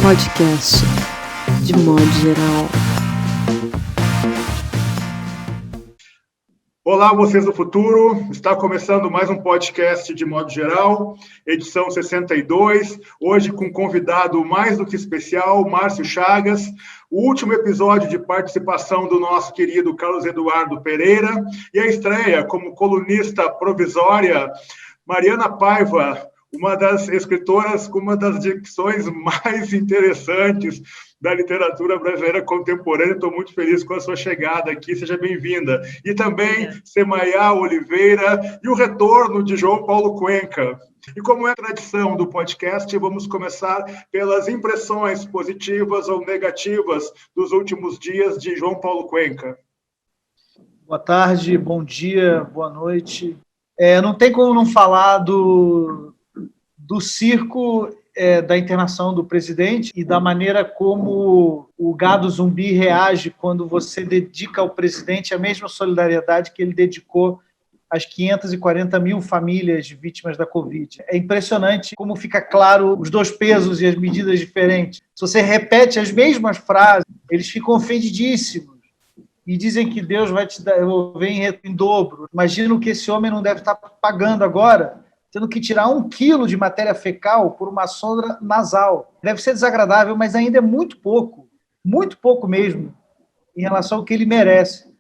podcast, de modo geral. Olá, vocês do futuro. Está começando mais um podcast de modo geral, edição 62. Hoje com um convidado mais do que especial, Márcio Chagas. O último episódio de participação do nosso querido Carlos Eduardo Pereira e a estreia como colunista provisória, Mariana Paiva, uma das escritoras com uma das dicções mais interessantes da literatura brasileira contemporânea. Estou muito feliz com a sua chegada aqui, seja bem-vinda. E também Semaia Oliveira e o retorno de João Paulo Cuenca. E como é tradição do podcast, vamos começar pelas impressões positivas ou negativas dos últimos dias de João Paulo Cuenca. Boa tarde, bom dia, boa noite. Não tem como não falar do circo da internação do presidente e da maneira como o gado zumbi reage quando você dedica ao presidente a mesma solidariedade que ele dedicou às 540 mil famílias vítimas da Covid. É impressionante como fica claro os dois pesos e as medidas diferentes. Se você repete as mesmas frases, eles ficam ofendidíssimos e dizem que Deus vai te dar, em dobro. Imagino que esse homem não deve estar pagando agora, tendo que tirar 1 quilo de matéria fecal por uma sonda nasal. Deve ser desagradável, mas ainda é muito pouco mesmo, em relação ao que ele merece.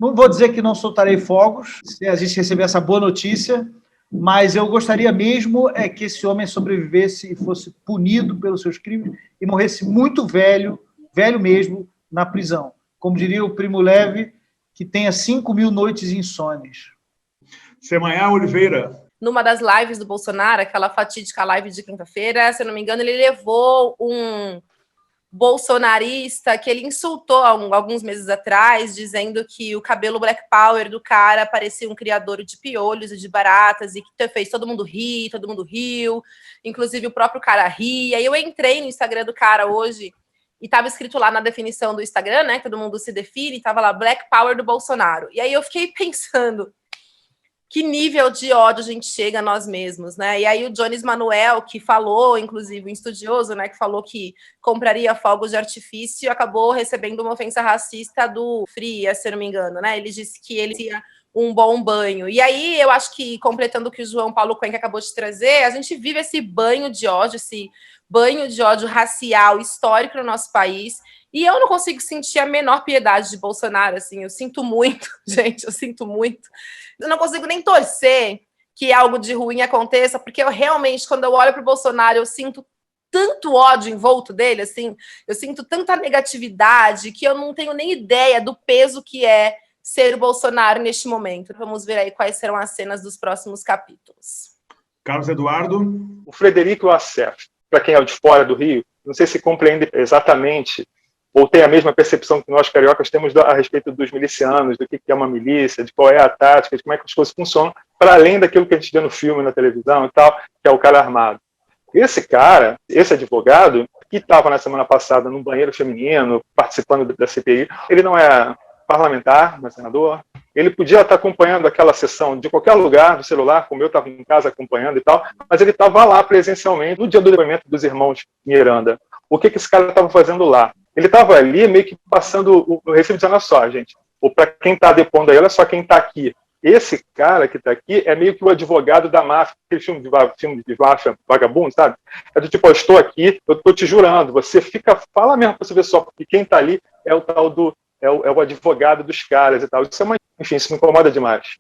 Não vou dizer que não soltarei fogos, se a gente receber essa boa notícia, mas eu gostaria mesmo que esse homem sobrevivesse e fosse punido pelos seus crimes e morresse muito velho mesmo, na prisão. Como diria o Primo Levi, que tenha 5.000 noites insones. Semaia Oliveira. Numa das lives do Bolsonaro, aquela fatídica live de quinta-feira, se eu não me engano, ele levou um bolsonarista que ele insultou alguns meses atrás, dizendo que o cabelo Black Power do cara parecia um criador de piolhos e de baratas e que fez todo mundo rir, todo mundo riu, inclusive o próprio cara ria. E eu entrei no Instagram do cara hoje e estava escrito lá na definição do Instagram, né, todo mundo se define, estava lá Black Power do Bolsonaro. E aí eu fiquei pensando, que nível de ódio a gente chega a nós mesmos, né? E aí o Jones Manuel, que falou, inclusive, um estudioso, né, que falou que compraria fogos de artifício, acabou recebendo uma ofensa racista do Fria, se eu não me engano, né? Ele disse que ele tinha um bom banho. E aí eu acho que, completando o que o João Paulo Cuenca acabou de trazer, a gente vive esse banho de ódio racial histórico no nosso país. E eu não consigo sentir a menor piedade de Bolsonaro, assim, eu sinto muito, gente, eu sinto muito. Eu não consigo nem torcer que algo de ruim aconteça, porque eu realmente, quando eu olho para o Bolsonaro, eu sinto tanto ódio em volta dele, assim, eu sinto tanta negatividade que eu não tenho nem ideia do peso que é ser o Bolsonaro neste momento. Vamos ver aí quais serão as cenas dos próximos capítulos. Carlos Eduardo. O Frederico Wassef, para quem é de fora do Rio, não sei se compreende exatamente ou tem a mesma percepção que nós cariocas temos a respeito dos milicianos, do que é uma milícia, de qual é a tática, de como é que as coisas funcionam, para além daquilo que a gente vê no filme, na televisão e tal, que é o cara armado. Esse cara, esse advogado, que estava na semana passada num banheiro feminino, participando da CPI, ele não é parlamentar, não é senador, ele podia estar acompanhando aquela sessão de qualquer lugar, do celular, como eu estava em casa acompanhando e tal, mas ele estava lá presencialmente no dia do depoimento dos irmãos Miranda. O que esse cara estava fazendo lá? Ele estava ali meio que passando o recibo dizendo, olha só, gente, ou para quem está depondo aí, olha só quem está aqui. Esse cara que está aqui é meio que o advogado da máfia, aquele filme de máfia vagabundo, sabe? É do tipo, eu estou aqui, eu estou te jurando, você fala mesmo para você ver só, porque quem está ali é o tal do, é o advogado dos caras e tal. Enfim, isso me incomoda demais.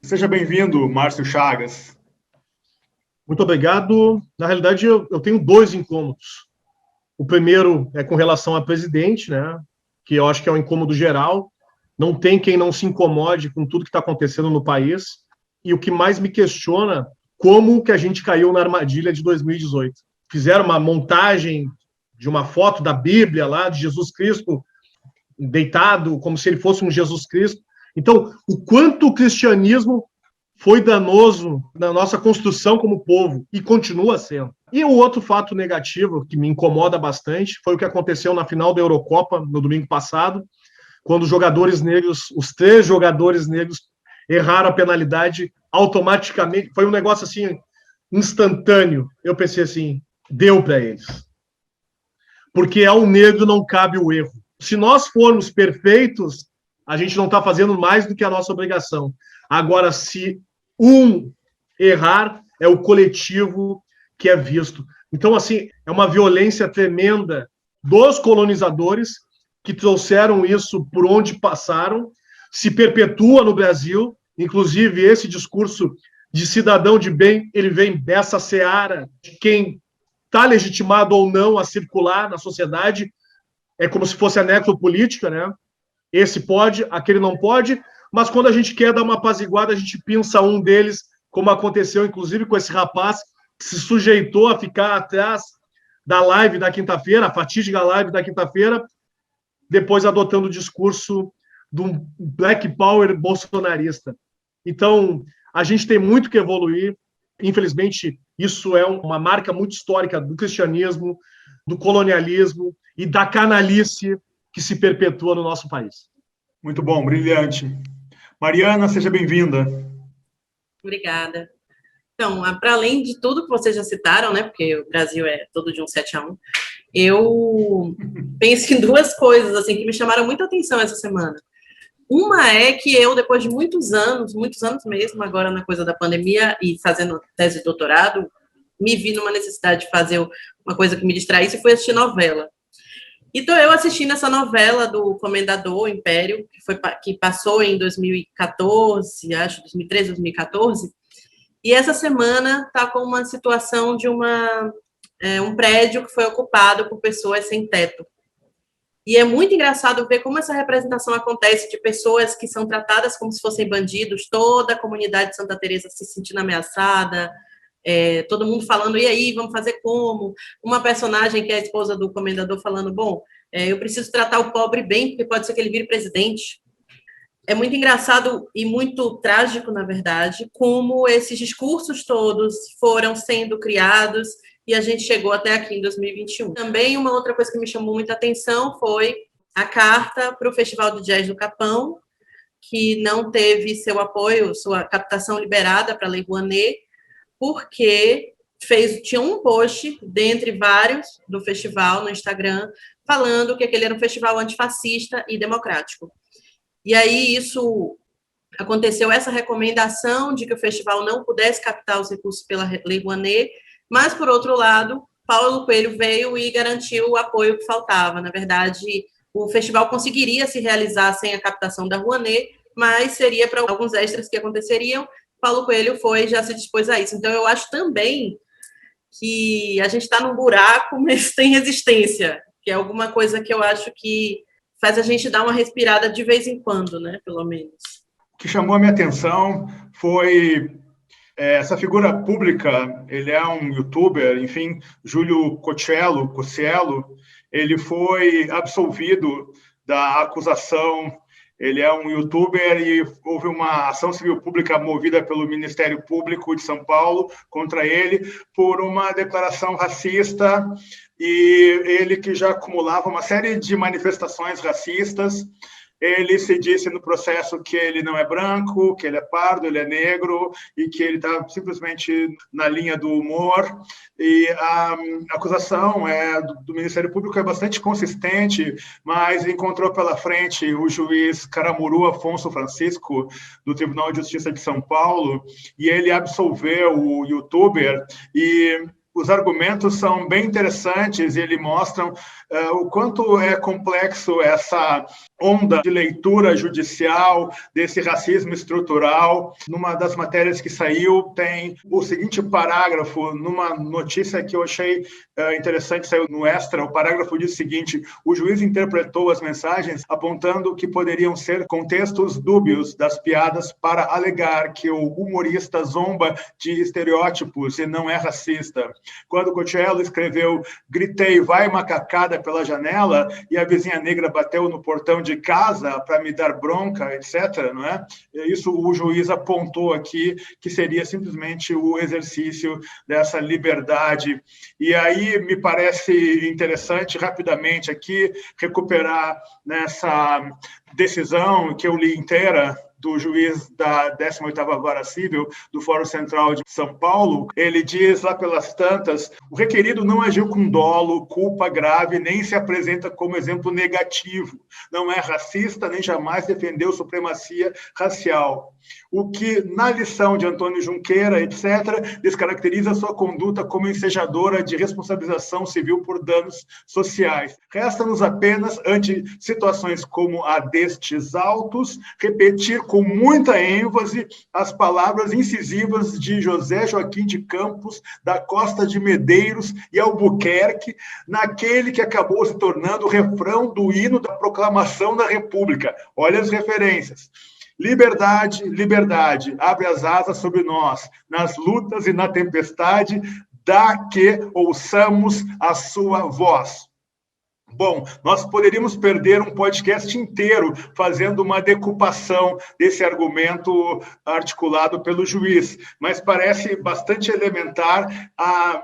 Seja bem-vindo, Márcio Chagas. Muito obrigado. Na realidade, eu tenho 2 incômodos. O primeiro é com relação a presidente, né, que eu acho que é um incômodo geral. Não tem quem não se incomode com tudo que está acontecendo no país. E o que mais me questiona, como que a gente caiu na armadilha de 2018. Fizeram uma montagem de uma foto da Bíblia lá, de Jesus Cristo deitado, como se ele fosse um Jesus Cristo. Então, o quanto o cristianismo foi danoso na nossa construção como povo, e continua sendo. E o outro fato negativo, que me incomoda bastante, foi o que aconteceu na final da Eurocopa, no domingo passado, quando os jogadores negros, os 3 jogadores negros, erraram a penalidade automaticamente. Foi um negócio assim, instantâneo. Eu pensei assim, deu para eles. porque ao negro não cabe o erro. Se nós formos perfeitos, a gente não está fazendo mais do que a nossa obrigação. Agora, se um errar, é o coletivo que é visto. Então, assim, é uma violência tremenda dos colonizadores que trouxeram isso por onde passaram, se perpetua no Brasil, inclusive esse discurso de cidadão de bem, ele vem dessa seara de quem está legitimado ou não a circular na sociedade, é como se fosse a necropolítica, né? Esse pode, aquele não pode, mas quando a gente quer dar uma apaziguada, a gente pinça um deles, como aconteceu, inclusive, com esse rapaz que se sujeitou a ficar atrás da live da quinta-feira, a fatídica live da quinta-feira, depois adotando o discurso do Black Power bolsonarista. Então, a gente tem muito que evoluir. Infelizmente, isso é uma marca muito histórica do cristianismo, do colonialismo e da canalice que se perpetua no nosso país. Muito bom, brilhante. Mariana, seja bem-vinda. Obrigada. Então, para além de tudo que vocês já citaram, né, porque o Brasil é todo de um 7-1, eu penso em duas coisas assim que me chamaram muita atenção essa semana. Uma é que eu, depois de muitos anos mesmo, agora na coisa da pandemia e fazendo tese de doutorado, me vi numa necessidade de fazer uma coisa que me distraísse e foi assistir novela. Então, eu assistindo essa novela do Comendador Império, que passou em 2014, acho, 2013, 2014, e essa semana está com uma situação de um prédio que foi ocupado por pessoas sem teto. E é muito engraçado ver como essa representação acontece de pessoas que são tratadas como se fossem bandidos, toda a comunidade de Santa Teresa se sentindo ameaçada, todo mundo falando, e aí, vamos fazer como? Uma personagem que é a esposa do comendador falando, bom, eu preciso tratar o pobre bem, porque pode ser que ele vire presidente. É muito engraçado e muito trágico, na verdade, como esses discursos todos foram sendo criados e a gente chegou até aqui em 2021. Também uma outra coisa que me chamou muita atenção foi a carta para o Festival do Jazz do Capão, que não teve seu apoio, sua captação liberada para a Lei Rouanet, porque tinha um post, dentre vários, do festival no Instagram, falando que aquele era um festival antifascista e democrático. E aí isso aconteceu, essa recomendação de que o festival não pudesse captar os recursos pela Lei Rouanet, mas, por outro lado, Paulo Coelho veio e garantiu o apoio que faltava. Na verdade, o festival conseguiria se realizar sem a captação da Rouanet, mas seria para alguns extras que aconteceriam. Paulo Coelho foi e já se dispôs a isso. Então, eu acho também que a gente está num buraco, mas tem resistência, que é alguma coisa que eu acho que faz a gente dar uma respirada de vez em quando, né, pelo menos. O que chamou a minha atenção foi essa figura pública, ele é um youtuber, enfim, Júlio Cocielo, ele foi absolvido da acusação. Ele é um youtuber e houve uma ação civil pública movida pelo Ministério Público de São Paulo contra ele por uma declaração racista, e ele que já acumulava uma série de manifestações racistas. Ele se disse no processo que ele não é branco, que ele é pardo, ele é negro e que ele está simplesmente na linha do humor. E a acusação do Ministério Público é bastante consistente, mas encontrou pela frente o juiz Caramuru Afonso Francisco, do Tribunal de Justiça de São Paulo, e ele absolveu o youtuber. E os argumentos são bem interessantes e eles mostram o quanto é complexo essa onda de leitura judicial desse racismo estrutural. Numa das matérias que saiu, tem o seguinte parágrafo, numa notícia que eu achei interessante, saiu no Extra, o parágrafo diz o seguinte: o juiz interpretou as mensagens apontando que poderiam ser contextos dúbios das piadas para alegar que o humorista zomba de estereótipos e não é racista. Quando Cocielo escreveu "gritei, vai macacada" pela janela e a vizinha negra bateu no portão de casa para me dar bronca, etc., não é? Isso o juiz apontou aqui que seria simplesmente o exercício dessa liberdade. E aí me parece interessante, rapidamente aqui, recuperar nessa decisão que eu li inteira do juiz da 18ª Vara Civil do Fórum Central de São Paulo, ele diz lá pelas tantas, o requerido não agiu com dolo, culpa grave, nem se apresenta como exemplo negativo. Não é racista, nem jamais defendeu supremacia racial. O que, na lição de Antônio Junqueira, etc., descaracteriza sua conduta como ensejadora de responsabilização civil por danos sociais. Resta-nos apenas, ante situações como a destes autos, repetir com muita ênfase as palavras incisivas de José Joaquim de Campos, da Costa de Medeiros e Albuquerque, naquele que acabou se tornando o refrão do hino da proclamação da República. Olha as referências. Liberdade, liberdade, abre as asas sobre nós, nas lutas e na tempestade, dá que ouçamos a sua voz. Bom, nós poderíamos perder um podcast inteiro fazendo uma decupação desse argumento articulado pelo juiz, mas parece bastante elementar a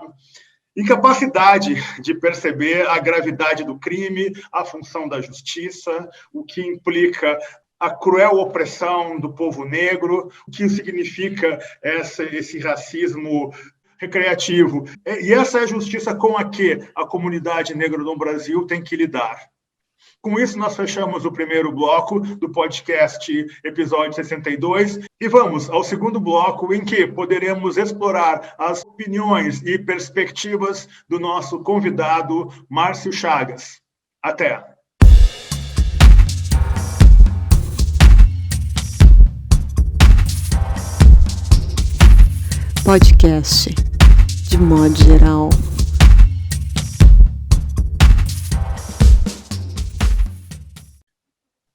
incapacidade de perceber a gravidade do crime, a função da justiça, o que implica a cruel opressão do povo negro, o que significa esse racismo recreativo. E essa é a justiça com a que a comunidade negra no Brasil tem que lidar. Com isso, nós fechamos o primeiro bloco do podcast episódio 62 e vamos ao segundo bloco, em que poderemos explorar as opiniões e perspectivas do nosso convidado, Márcio Chagas. Até! Podcast, de modo geral.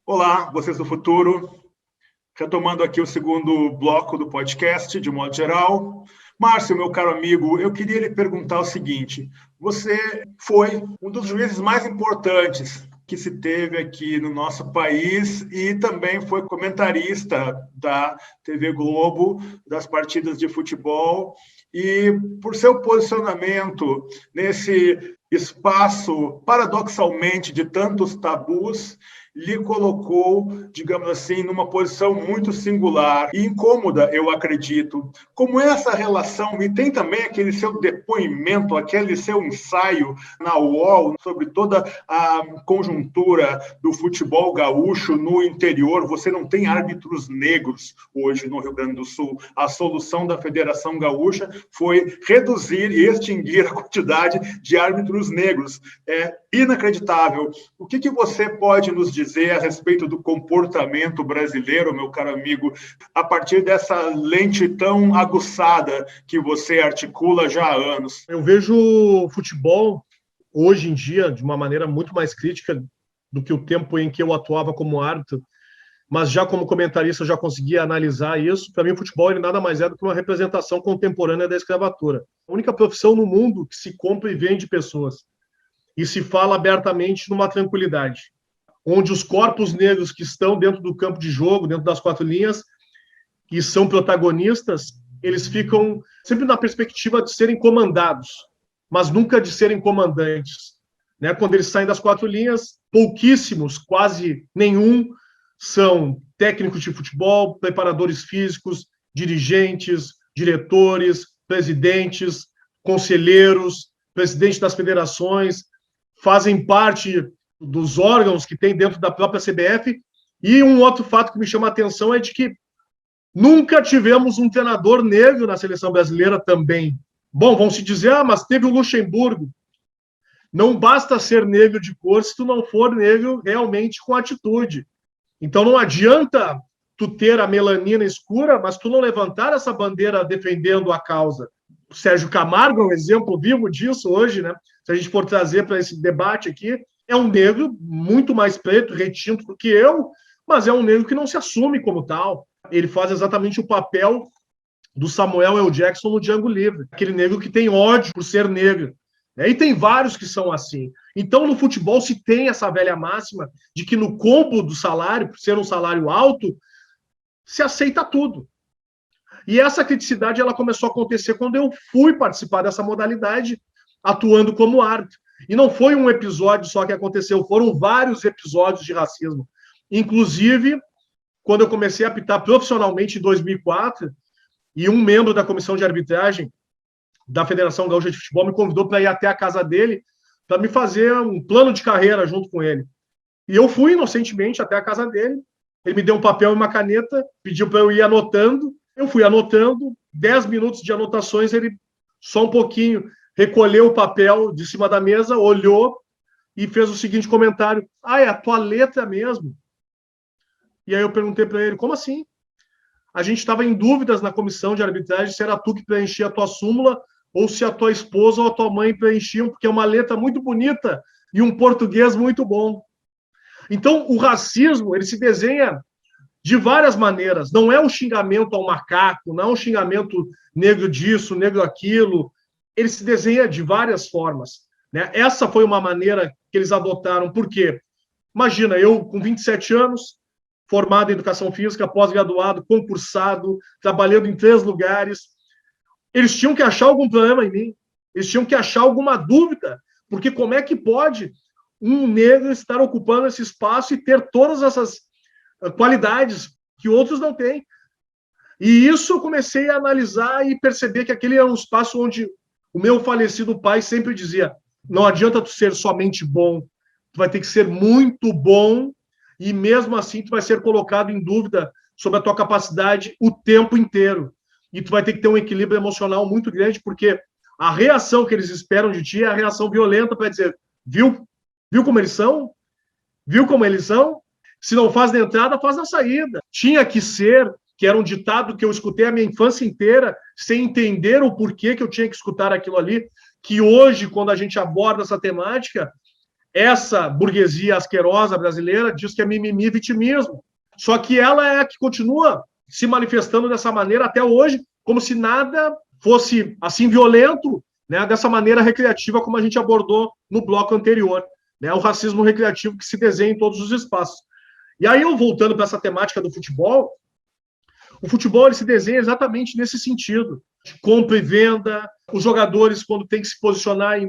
Olá, vocês do futuro. Retomando aqui o segundo bloco do podcast, de modo geral. Márcio, meu caro amigo, eu queria lhe perguntar o seguinte. Você foi um dos juízes mais importantes que se teve aqui no nosso país e também foi comentarista da TV Globo, das partidas de futebol. E por seu posicionamento nesse espaço, paradoxalmente, de tantos tabus, lhe colocou, digamos assim, numa posição muito singular e incômoda, eu acredito. Como é essa relação, e tem também aquele seu depoimento, aquele seu ensaio na UOL sobre toda a conjuntura do futebol gaúcho no interior. Você não tem árbitros negros hoje no Rio Grande do Sul. A solução da Federação Gaúcha foi reduzir e extinguir a quantidade de árbitros negros. É inacreditável. O que você pode nos dizer a respeito do comportamento brasileiro, meu caro amigo, a partir dessa lente tão aguçada que você articula já há anos? Eu vejo o futebol, hoje em dia, de uma maneira muito mais crítica do que o tempo em que eu atuava como árbitro, mas já como comentarista eu já conseguia analisar isso. Para mim, o futebol ele nada mais é do que uma representação contemporânea da escravatura. A única profissão no mundo que se compra e vende pessoas e se fala abertamente numa tranquilidade, onde os corpos negros que estão dentro do campo de jogo, dentro das quatro linhas, e são protagonistas, eles ficam sempre na perspectiva de serem comandados, mas nunca de serem comandantes. Né? Quando eles saem das quatro linhas, pouquíssimos, quase nenhum, são técnicos de futebol, preparadores físicos, dirigentes, diretores, presidentes, conselheiros, presidentes das federações, fazem parte dos órgãos que tem dentro da própria CBF. E um outro fato que me chama a atenção é de que nunca tivemos um treinador negro na seleção brasileira também. Bom, vão se dizer, mas teve o Luxemburgo. Não basta ser negro de cor se tu não for negro realmente com atitude. Então não adianta tu ter a melanina escura, mas tu não levantar essa bandeira defendendo a causa. O Sérgio Camargo é um exemplo vivo disso hoje, né? Se a gente for trazer para esse debate aqui, é um negro muito mais preto, retinto do que eu, mas é um negro que não se assume como tal. Ele faz exatamente o papel do Samuel L. Jackson no Django Livre, aquele negro que tem ódio por ser negro. E tem vários que são assim. Então, no futebol se tem essa velha máxima de que no combo do salário, por ser um salário alto, se aceita tudo. E essa criticidade ela começou a acontecer quando eu fui participar dessa modalidade, atuando como árbitro. E não foi um episódio só que aconteceu, foram vários episódios de racismo. Inclusive, quando eu comecei a apitar profissionalmente em 2004, e um membro da comissão de arbitragem da Federação Gaúcha de Futebol me convidou para ir até a casa dele para me fazer um plano de carreira junto com ele. E eu fui inocentemente até a casa dele, ele me deu um papel e uma caneta, pediu para eu ir anotando, eu fui anotando, 10 minutos de anotações, ele só um pouquinho recolheu o papel de cima da mesa, olhou e fez o seguinte comentário: é a tua letra mesmo? E aí eu perguntei para ele: como assim? A gente estava em dúvidas na comissão de arbitragem se era tu que preenchia a tua súmula ou se a tua esposa ou a tua mãe preenchiam, porque é uma letra muito bonita e um português muito bom. Então, o racismo, ele se desenha de várias maneiras. Não é um xingamento ao macaco, não é um xingamento negro disso, negro aquilo. Ele se desenha de várias formas, né? Essa foi uma maneira que eles adotaram. Por quê? Imagina, eu com 27 anos, formado em Educação Física, pós-graduado, concursado, trabalhando em 3 lugares. Eles tinham que achar algum problema em mim. Eles tinham que achar alguma dúvida. Porque como é que pode um negro estar ocupando esse espaço e ter todas essas qualidades que outros não têm? E isso eu comecei a analisar e perceber que aquele era um espaço onde o meu falecido pai sempre dizia: não adianta tu ser somente bom, tu vai ter que ser muito bom, e mesmo assim tu vai ser colocado em dúvida sobre a tua capacidade o tempo inteiro. E tu vai ter que ter um equilíbrio emocional muito grande, porque a reação que eles esperam de ti é a reação violenta para dizer: viu? Viu como eles são? Viu como eles são? Se não faz na entrada, faz na saída. Tinha que ser, que era um ditado que eu escutei a minha infância inteira, sem entender o porquê que eu tinha que escutar aquilo ali, que hoje, quando a gente aborda essa temática, essa burguesia asquerosa brasileira diz que é mimimi, vitimismo. Só que ela é a que continua se manifestando dessa maneira até hoje, como se nada fosse assim violento, né, dessa maneira recreativa como a gente abordou no bloco anterior, né, o racismo recreativo que se desenha em todos os espaços. E aí, eu voltando para essa temática do futebol, o futebol ele se desenha exatamente nesse sentido, de compra e venda. Os jogadores, quando tem que se posicionar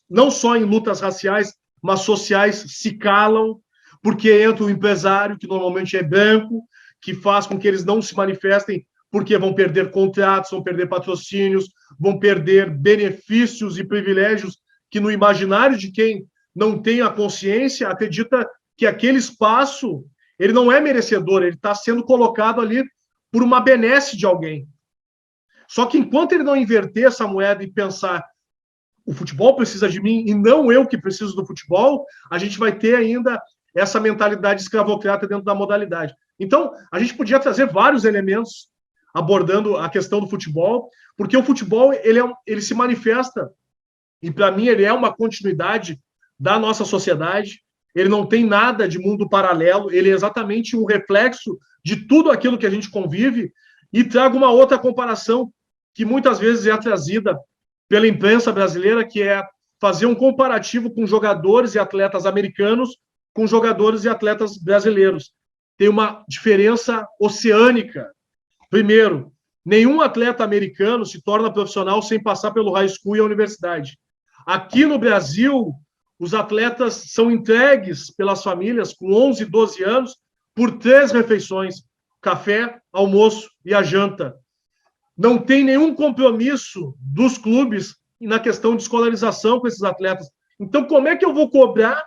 não só em lutas raciais, mas sociais, se calam, porque entra o empresário, que normalmente é branco, que faz com que eles não se manifestem, porque vão perder contratos, vão perder patrocínios, vão perder benefícios e privilégios que, no imaginário de quem não tem a consciência, acredita que aquele espaço ele não é merecedor, ele está sendo colocado ali por uma benesse de alguém. Só que enquanto ele não inverter essa moeda e pensar: o futebol precisa de mim e não eu que preciso do futebol, a gente vai ter ainda essa mentalidade escravocrata dentro da modalidade. Então, a gente podia trazer vários elementos abordando a questão do futebol, porque o futebol ele se manifesta, e para mim ele é uma continuidade da nossa sociedade. Ele não tem nada de mundo paralelo, ele é exatamente um reflexo de tudo aquilo que a gente convive. E trago uma outra comparação que muitas vezes é trazida pela imprensa brasileira, que é fazer um comparativo com jogadores e atletas americanos com jogadores e atletas brasileiros. Tem uma diferença oceânica. Primeiro, nenhum atleta americano se torna profissional sem passar pelo high school e a universidade. Aqui no Brasil, os atletas são entregues pelas famílias com 11, 12 anos por 3 refeições: café, almoço e a janta. Não tem nenhum compromisso dos clubes na questão de escolarização com esses atletas. Então, como é que eu vou cobrar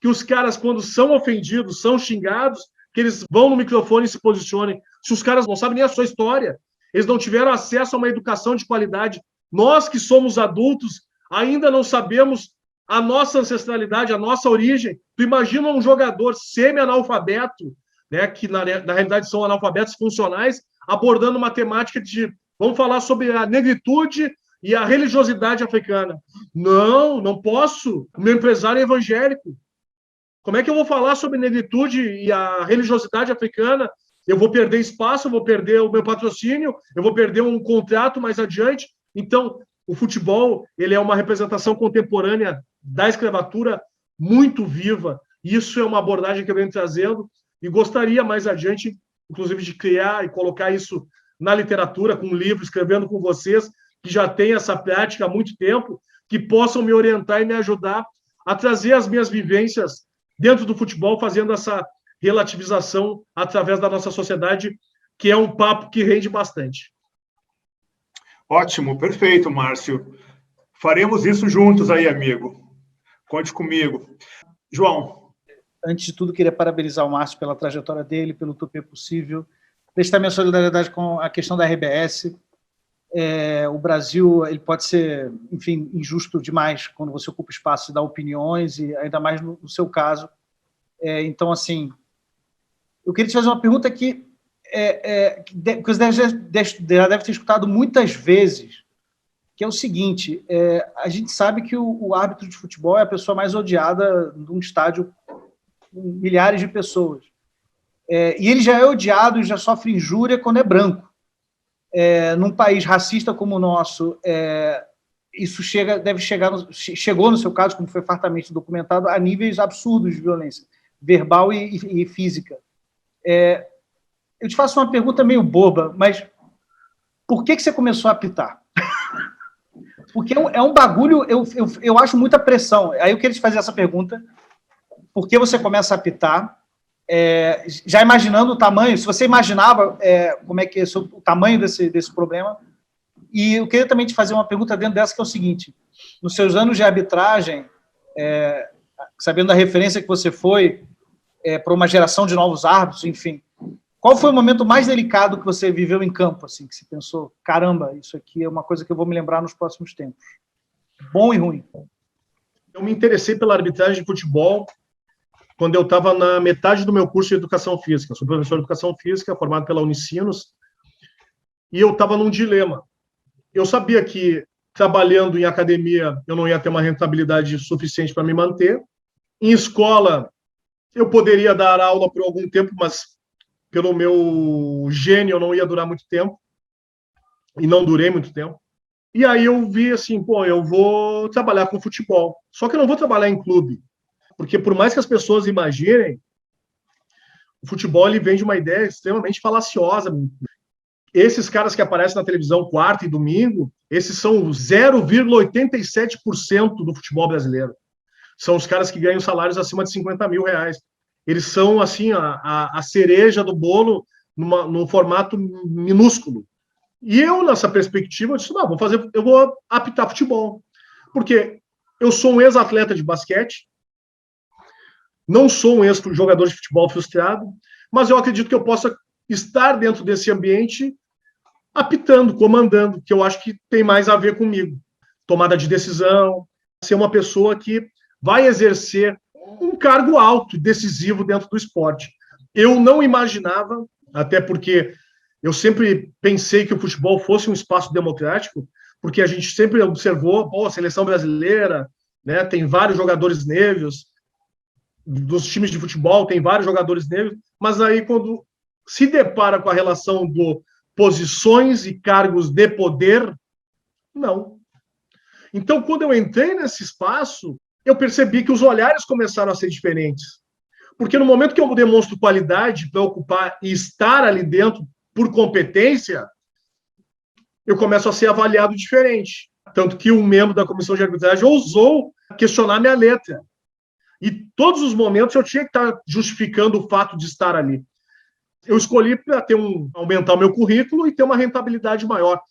que os caras, quando são ofendidos, são xingados, que eles vão no microfone e se posicionem, se os caras não sabem nem a sua história? Eles não tiveram acesso a uma educação de qualidade. Nós que somos adultos ainda não sabemos a nossa ancestralidade, a nossa origem. Tu imagina um jogador semi-analfabeto, né, que na realidade são analfabetos funcionais, abordando uma temática de: vamos falar sobre a negritude e a religiosidade africana. Não, não posso. O meu empresário é evangélico. Como é que eu vou falar sobre negritude e a religiosidade africana? Eu vou perder espaço, eu vou perder o meu patrocínio, eu vou perder um contrato mais adiante. Então, o futebol ele é uma representação contemporânea da escravatura muito viva. Isso é uma abordagem que eu venho trazendo e gostaria mais adiante, inclusive, de criar e colocar isso na literatura, com um livro, escrevendo com vocês, que já têm essa prática há muito tempo, que possam me orientar e me ajudar a trazer as minhas vivências dentro do futebol, fazendo relativização através da nossa sociedade, que é um papo que rende bastante. Ótimo, perfeito, Márcio. Faremos isso juntos aí, amigo. Conte comigo. João. Antes de tudo, queria parabenizar o Márcio pela trajetória dele, pelo Tupê Possível, prestar minha solidariedade com a questão da RBS. O Brasil ele pode ser, enfim, injusto demais quando você ocupa espaço e dá opiniões, e ainda mais no seu caso. Então, assim, eu queria te fazer uma pergunta que você já deve ter escutado muitas vezes, que é o seguinte: a gente sabe que o árbitro de futebol é a pessoa mais odiada de um estádio com milhares de pessoas. E ele já é odiado e já sofre injúria quando é branco. Num país racista como o nosso, isso chegou no seu caso, como foi fartamente documentado, a níveis absurdos de violência verbal e física. Eu te faço uma pergunta meio boba, mas por que você começou a apitar? Porque é um bagulho, eu acho muita pressão. Aí eu queria te fazer essa pergunta: por que você começa a apitar? Já imaginando o tamanho, se você imaginava como é que é o tamanho desse problema. E eu queria também te fazer uma pergunta dentro dessa, que é o seguinte: nos seus anos de arbitragem, sabendo da referência que você foi para uma geração de novos árbitros, enfim, qual foi o momento mais delicado que você viveu em campo, assim, que você pensou, caramba, isso aqui é uma coisa que eu vou me lembrar nos próximos tempos? Bom e ruim. Eu me interessei pela arbitragem de futebol quando eu estava na metade do meu curso de Educação Física. Eu sou professor de Educação Física, formado pela Unicinos, e eu estava num dilema. Eu sabia que, trabalhando em academia, eu não ia ter uma rentabilidade suficiente para me manter. Em escola, eu poderia dar aula por algum tempo, mas pelo meu gênio eu não ia durar muito tempo, e não durei muito tempo. E aí eu vi assim, eu vou trabalhar com futebol. Só que eu não vou trabalhar em clube. Porque por mais que as pessoas imaginem, o futebol ele vem de uma ideia extremamente falaciosa. Esses caras que aparecem na televisão quarta e domingo, esses são 0,87% do futebol brasileiro. São os caras que ganham salários acima de 50 mil reais. Eles são, assim, a cereja do bolo num formato minúsculo. E eu, nessa perspectiva, eu disse, eu vou apitar futebol. Porque eu sou um ex-atleta de basquete, não sou um ex-jogador de futebol frustrado, mas eu acredito que eu possa estar dentro desse ambiente apitando, comandando, que eu acho que tem mais a ver comigo. Tomada de decisão, ser uma pessoa que vai exercer um cargo alto e decisivo dentro do esporte. Eu não imaginava, até porque eu sempre pensei que o futebol fosse um espaço democrático, porque a gente sempre observou, a seleção brasileira, né, tem vários jogadores negros, dos times de futebol tem vários jogadores negros, mas aí quando se depara com a relação do posições e cargos de poder, não. Então, quando eu entrei nesse espaço, eu percebi que os olhares começaram a ser diferentes. Porque no momento que eu demonstro qualidade para ocupar e estar ali dentro por competência, eu começo a ser avaliado diferente. Tanto que um membro da comissão de arbitragem ousou questionar minha letra. E todos os momentos eu tinha que estar justificando o fato de estar ali. Eu escolhi para aumentar o meu currículo e ter uma rentabilidade maior.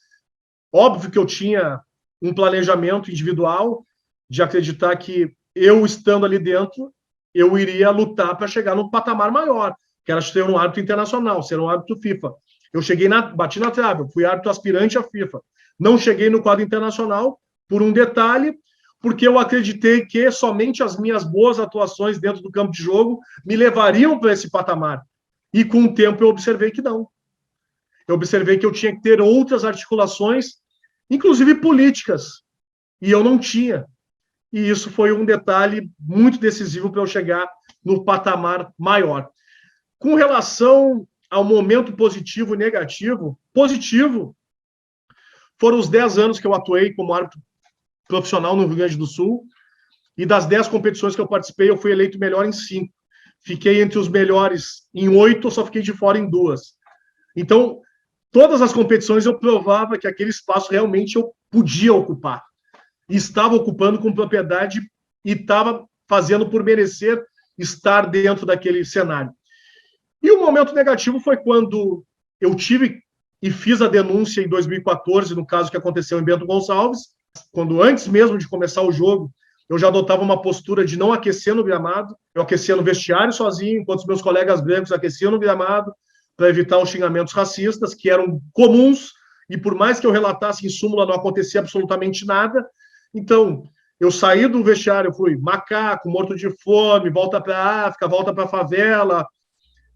Óbvio que eu tinha um planejamento individual de acreditar que eu, estando ali dentro, eu iria lutar para chegar num patamar maior, que era ser um árbitro internacional, ser um árbitro FIFA. Eu bati na trave, eu fui árbitro aspirante à FIFA. Não cheguei no quadro internacional por um detalhe, porque eu acreditei que somente as minhas boas atuações dentro do campo de jogo me levariam para esse patamar. E com o tempo eu observei que não. Eu observei que eu tinha que ter outras articulações, inclusive políticas, e eu não tinha. E isso foi um detalhe muito decisivo para eu chegar no patamar maior. Com relação ao momento positivo e negativo, positivo foram os 10 anos que eu atuei como árbitro profissional no Rio Grande do Sul, e das 10 competições que eu participei, eu fui eleito melhor em 5. Fiquei entre os melhores em 8, eu só fiquei de fora em 2. Então, todas as competições eu provava que aquele espaço realmente eu podia ocupar. E estava ocupando com propriedade e estava fazendo por merecer estar dentro daquele cenário. E o momento negativo foi quando eu tive e fiz a denúncia em 2014, no caso que aconteceu em Bento Gonçalves, quando antes mesmo de começar o jogo, eu já adotava uma postura de não aquecer no gramado, eu aquecia no vestiário sozinho, enquanto os meus colegas brancos aqueciam no gramado, para evitar os xingamentos racistas, que eram comuns, e por mais que eu relatasse em súmula, não acontecia absolutamente nada. Então, eu saí do vestiário, fui macaco, morto de fome, volta para a África, volta para a favela,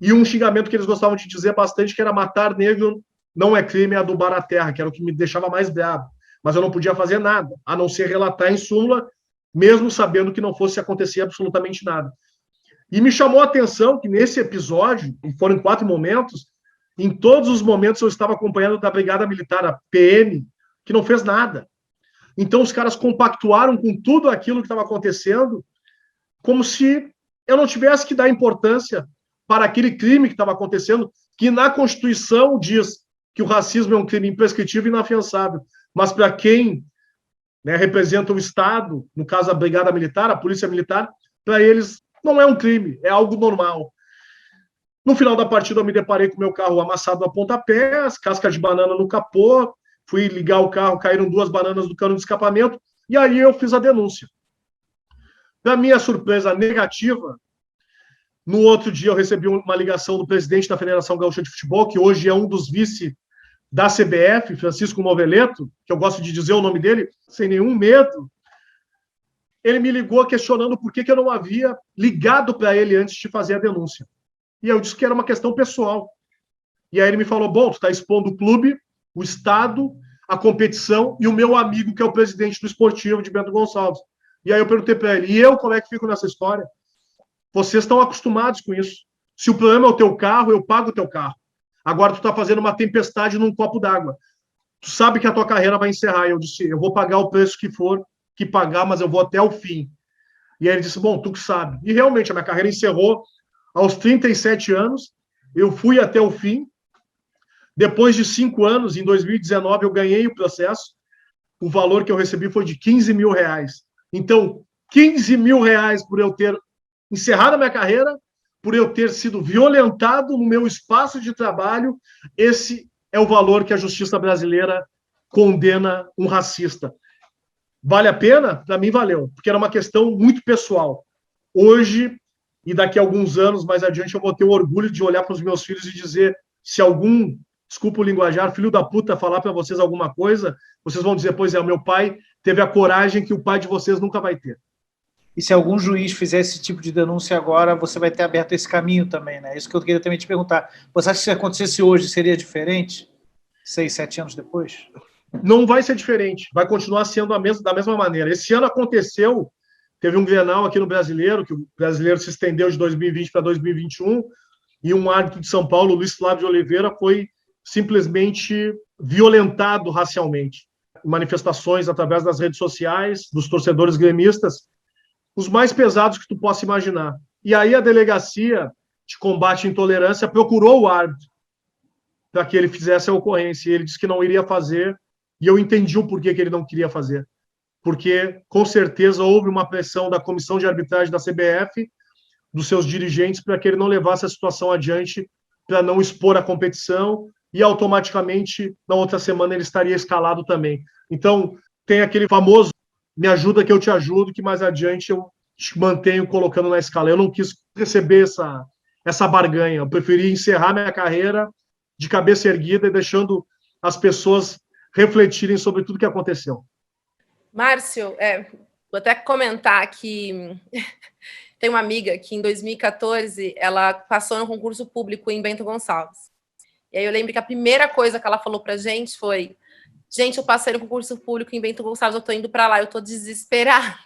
e um xingamento que eles gostavam de dizer bastante, que era matar negro não é crime, é adubar a terra, que era o que me deixava mais bravo. Mas eu não podia fazer nada, a não ser relatar em súmula, mesmo sabendo que não fosse acontecer absolutamente nada. E me chamou a atenção que nesse episódio, e foram 4 momentos, em todos os momentos eu estava acompanhando da Brigada Militar, a PM, que não fez nada. Então os caras compactuaram com tudo aquilo que estava acontecendo, como se eu não tivesse que dar importância para aquele crime que estava acontecendo, que na Constituição diz que o racismo é um crime imprescritível e inafiançável. Mas para quem, né, representa o Estado, no caso a Brigada Militar, a Polícia Militar, para eles não é um crime, é algo normal. No final da partida, eu me deparei com o meu carro amassado a pontapés, casca de banana no capô, fui ligar o carro, caíram 2 bananas do cano de escapamento, e aí eu fiz a denúncia. Para minha surpresa negativa, no outro dia eu recebi uma ligação do presidente da Federação Gaúcha de Futebol, que hoje é um dos vice da CBF, Francisco Noveleto, que eu gosto de dizer o nome dele, sem nenhum medo. Ele me ligou questionando por que eu não havia ligado para ele antes de fazer a denúncia. E eu disse que era uma questão pessoal. E aí ele me falou, bom, tu está expondo o clube, o Estado, a competição e o meu amigo, que é o presidente do Esportivo de Bento Gonçalves. E aí eu perguntei para ele, e eu como é que fico nessa história? Vocês estão acostumados com isso. Se o problema é o teu carro, eu pago o teu carro. Agora tu está fazendo uma tempestade num copo d'água. Tu sabe que a tua carreira vai encerrar. E eu disse, eu vou pagar o preço que for que pagar, mas eu vou até o fim. E aí ele disse, bom, tu que sabe. E realmente a minha carreira encerrou aos 37 anos. Eu fui até o fim. Depois de 5 anos, em 2019, eu ganhei o processo. O valor que eu recebi foi de R$15 mil. Então, R$15 mil por eu ter encerrado a minha carreira, por eu ter sido violentado no meu espaço de trabalho. Esse é o valor que a justiça brasileira condena um racista. Vale a pena? Para mim, valeu, porque era uma questão muito pessoal. Hoje, e daqui a alguns anos mais adiante, eu vou ter o orgulho de olhar para os meus filhos e dizer, se algum, desculpa o linguajar, filho da puta falar para vocês alguma coisa, vocês vão dizer, pois é, o meu pai teve a coragem que o pai de vocês nunca vai ter. E se algum juiz fizer esse tipo de denúncia agora, você vai ter aberto esse caminho também, né? Isso que eu queria também te perguntar. Você acha que se acontecesse hoje, seria diferente? 6, 7 anos depois? Não vai ser diferente, vai continuar sendo da mesma maneira. Esse ano aconteceu, teve um Grenal aqui no Brasileiro, que o Brasileiro se estendeu de 2020 para 2021, e um árbitro de São Paulo, Luiz Flávio de Oliveira, foi simplesmente violentado racialmente. Manifestações através das redes sociais, dos torcedores gremistas, os mais pesados que tu possa imaginar. E aí a Delegacia de Combate à Intolerância procurou o árbitro para que ele fizesse a ocorrência, e ele disse que não iria fazer, e eu entendi o porquê que ele não queria fazer. Porque, com certeza, houve uma pressão da Comissão de Arbitragem da CBF, dos seus dirigentes, para que ele não levasse a situação adiante, para não expor a competição, e automaticamente, na outra semana, ele estaria escalado também. Então, tem aquele famoso me ajuda que eu te ajudo, que mais adiante eu te mantenho colocando na escala. Eu não quis receber essa barganha, eu preferi encerrar minha carreira de cabeça erguida e deixando as pessoas refletirem sobre tudo que aconteceu. Márcio, vou até comentar que tem uma amiga que em 2014 ela passou no concurso público em Bento Gonçalves. E aí eu lembro que a primeira coisa que ela falou pra gente foi: gente, eu passei no concurso público em Bento Gonçalves, eu tô indo para lá, eu tô desesperada,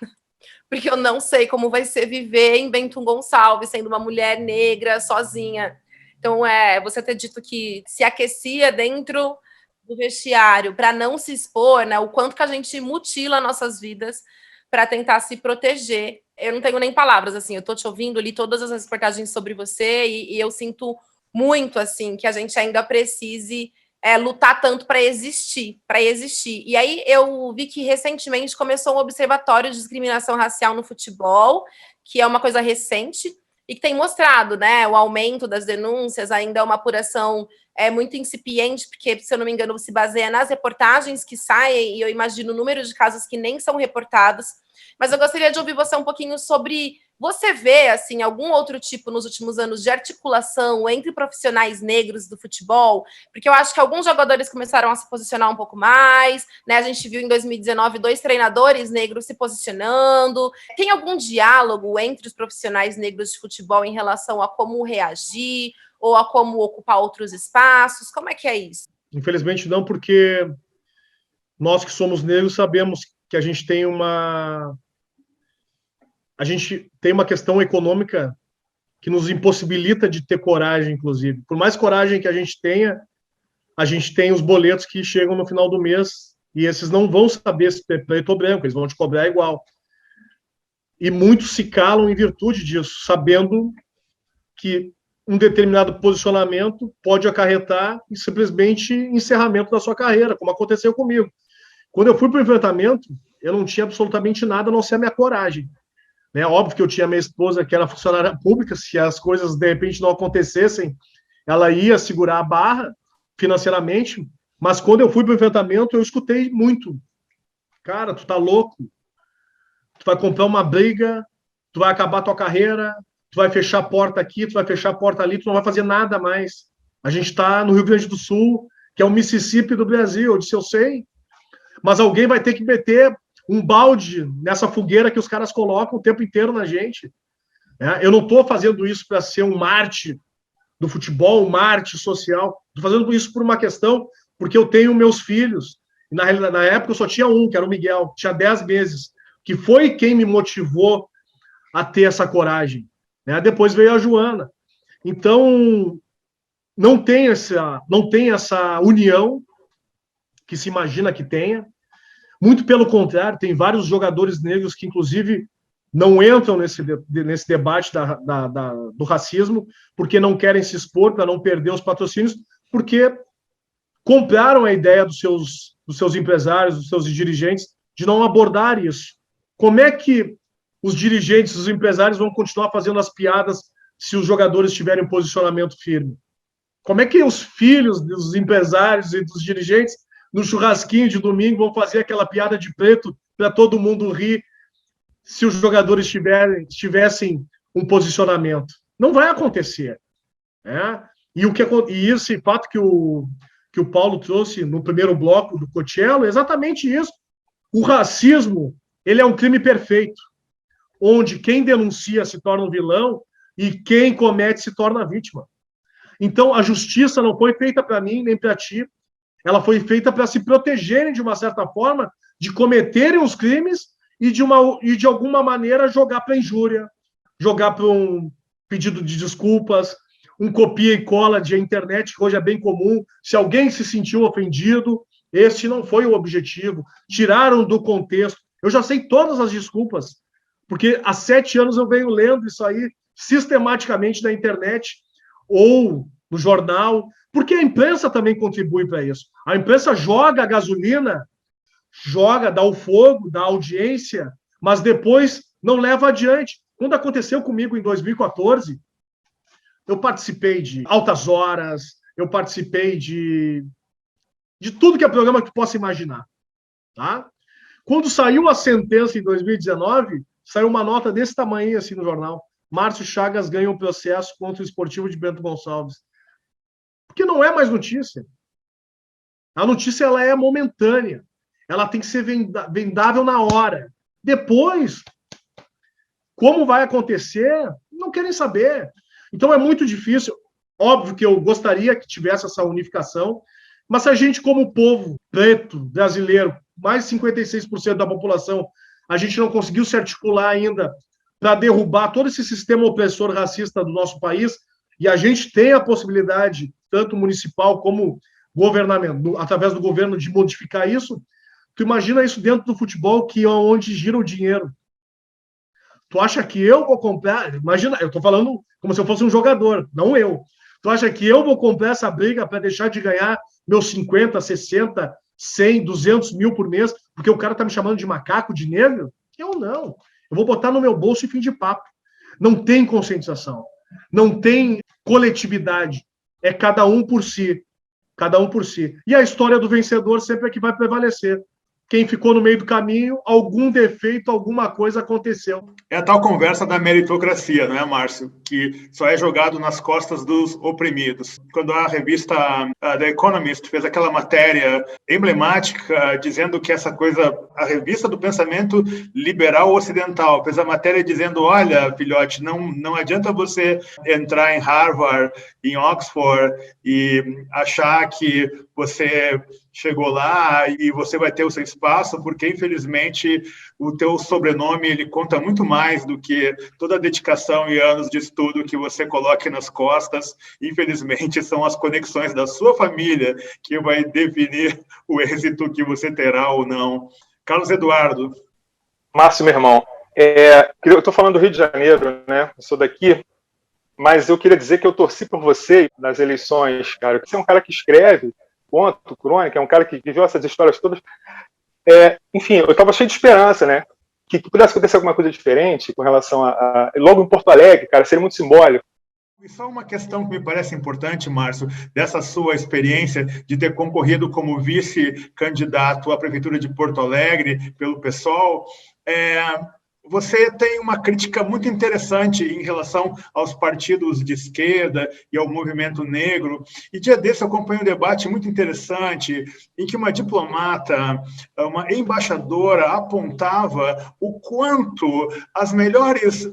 porque eu não sei como vai ser viver em Bento Gonçalves, sendo uma mulher negra, sozinha. Então, você ter dito que se aquecia dentro do vestiário para não se expor, né? O quanto que a gente mutila nossas vidas para tentar se proteger. Eu não tenho nem palavras, assim, eu tô te ouvindo, li todas as reportagens sobre você e eu sinto muito, assim, que a gente ainda precise lutar tanto para existir. E aí eu vi que recentemente começou um observatório de discriminação racial no futebol, que é uma coisa recente. e que tem mostrado, né, o aumento das denúncias, ainda é uma apuração muito incipiente, porque, se eu não me engano, se baseia nas reportagens que saem, e eu imagino o número de casos que nem são reportados. Mas eu gostaria de ouvir você um pouquinho sobre... Você vê, assim, algum outro tipo, nos últimos anos, de articulação entre profissionais negros do futebol? Porque eu acho que alguns jogadores começaram a se posicionar um pouco mais, né? A gente viu em 2019 2 treinadores negros se posicionando. Tem algum diálogo entre os profissionais negros de futebol em relação a como reagir ou a como ocupar outros espaços? Como é que é isso? Infelizmente não, porque nós que somos negros sabemos que a gente tem uma questão econômica que nos impossibilita de ter coragem, inclusive. Por mais coragem que a gente tem os boletos que chegam no final do mês e esses não vão saber se é preto ou branco, eles vão te cobrar igual. E muitos se calam em virtude disso, sabendo que um determinado posicionamento pode acarretar simplesmente encerramento da sua carreira, como aconteceu comigo. Quando eu fui para o enfrentamento, eu não tinha absolutamente nada a não ser a minha coragem. É óbvio que eu tinha minha esposa, que era funcionária pública, se as coisas de repente não acontecessem, ela ia segurar a barra financeiramente, mas quando eu fui para o enfrentamento, eu escutei muito. Cara, tu tá louco, tu vai comprar uma briga, tu vai acabar tua carreira, tu vai fechar a porta aqui, tu vai fechar a porta ali, tu não vai fazer nada mais. A gente está no Rio Grande do Sul, que é o Mississippi do Brasil. Eu disse, eu sei, mas alguém vai ter que meter um balde nessa fogueira que os caras colocam o tempo inteiro na gente. Eu não estou fazendo isso para ser um mártir do futebol, um mártir social. Estou fazendo isso por uma questão, porque eu tenho meus filhos. Na época eu só tinha um, que era o Miguel, tinha 10 meses, que foi quem me motivou a ter essa coragem. Depois veio a Joana. Então, não tem essa união que se imagina que tenha. Muito pelo contrário, tem vários jogadores negros que, inclusive, não entram nesse debate do racismo, porque não querem se expor para não perder os patrocínios, porque compraram a ideia dos seus empresários, dos seus dirigentes, de não abordar isso. Como é que os dirigentes, os empresários vão continuar fazendo as piadas se os jogadores tiverem um posicionamento firme? Como é que os filhos dos empresários e dos dirigentes, no churrasquinho de domingo, vão fazer aquela piada de preto para todo mundo rir se os jogadores tivessem um posicionamento? Não vai acontecer. E esse fato que o Paulo trouxe no primeiro bloco do Cotiello é exatamente isso. O racismo, ele é um crime perfeito, onde quem denuncia se torna um vilão e quem comete se torna vítima. Então, a justiça não foi feita para mim nem para ti, ela foi feita para se protegerem, de uma certa forma, de cometerem os crimes e de alguma maneira jogar para injúria, jogar para um pedido de desculpas, um copia e cola de internet, que hoje é bem comum. Se alguém se sentiu ofendido, esse não foi o objetivo. Tiraram do contexto. Eu já sei todas as desculpas, porque há 7 anos eu venho lendo isso aí sistematicamente na internet ou no jornal, porque a imprensa também contribui para isso. A imprensa joga a gasolina, dá o fogo, dá a audiência, mas depois não leva adiante. Quando aconteceu comigo em 2014, eu participei de Altas Horas, eu participei de tudo que é programa que tu possa imaginar. Tá? Quando saiu a sentença em 2019, saiu uma nota desse tamanho assim no jornal. Márcio Chagas ganha um processo contra o Esportivo de Bento Gonçalves. Porque não é mais notícia. A notícia ela é momentânea. Ela tem que ser vendável na hora. Depois, como vai acontecer, não querem saber. Então é muito difícil. Óbvio que eu gostaria que tivesse essa unificação, mas se a gente, como povo preto, brasileiro, mais de 56% da população, a gente não conseguiu se articular ainda para derrubar todo esse sistema opressor racista do nosso país, e a gente tem a possibilidade, tanto municipal como governamental, através do governo, de modificar isso. Tu imagina isso dentro do futebol, que é onde gira o dinheiro. Tu acha que eu vou comprar... Imagina, eu estou falando como se eu fosse um jogador, não eu. Tu acha que eu vou comprar essa briga para deixar de ganhar meus 50, 60, 100, 200 mil por mês, porque o cara está me chamando de macaco, de negro? Eu não. Eu vou botar no meu bolso e fim de papo. Não tem conscientização, não tem coletividade, é cada um por si, cada um por si. E a história do vencedor sempre é que vai prevalecer. Quem ficou no meio do caminho, algum defeito, alguma coisa aconteceu. É a tal conversa da meritocracia, não é, Márcio? Que só é jogado nas costas dos oprimidos. Quando a revista The Economist fez aquela matéria emblemática dizendo que essa coisa, a revista do pensamento liberal ocidental, fez a matéria dizendo, olha, filhote, não adianta você entrar em Harvard, em Oxford e achar que você chegou lá e você vai ter o seu espaço, porque, infelizmente, o teu sobrenome ele conta muito mais do que toda a dedicação e anos de estudo que você coloque nas costas. Infelizmente, são as conexões da sua família que vai definir o êxito que você terá ou não. Carlos Eduardo. Márcio, meu irmão, eu estou falando do Rio de Janeiro, né? Eu sou daqui, mas eu queria dizer que eu torci por você nas eleições, cara. Você é um cara que escreve conto, crônica, é um cara que viveu essas histórias todas. Enfim, eu estava cheio de esperança, né? Que pudesse acontecer alguma coisa diferente com relação logo em Porto Alegre, cara, seria muito simbólico. E só uma questão que me parece importante, Márcio, dessa sua experiência de ter concorrido como vice-candidato à Prefeitura de Porto Alegre pelo PSOL, você tem uma crítica muito interessante em relação aos partidos de esquerda e ao movimento negro. E dia desse eu acompanhei um debate muito interessante em que uma diplomata, uma embaixadora, apontava o quanto os melhores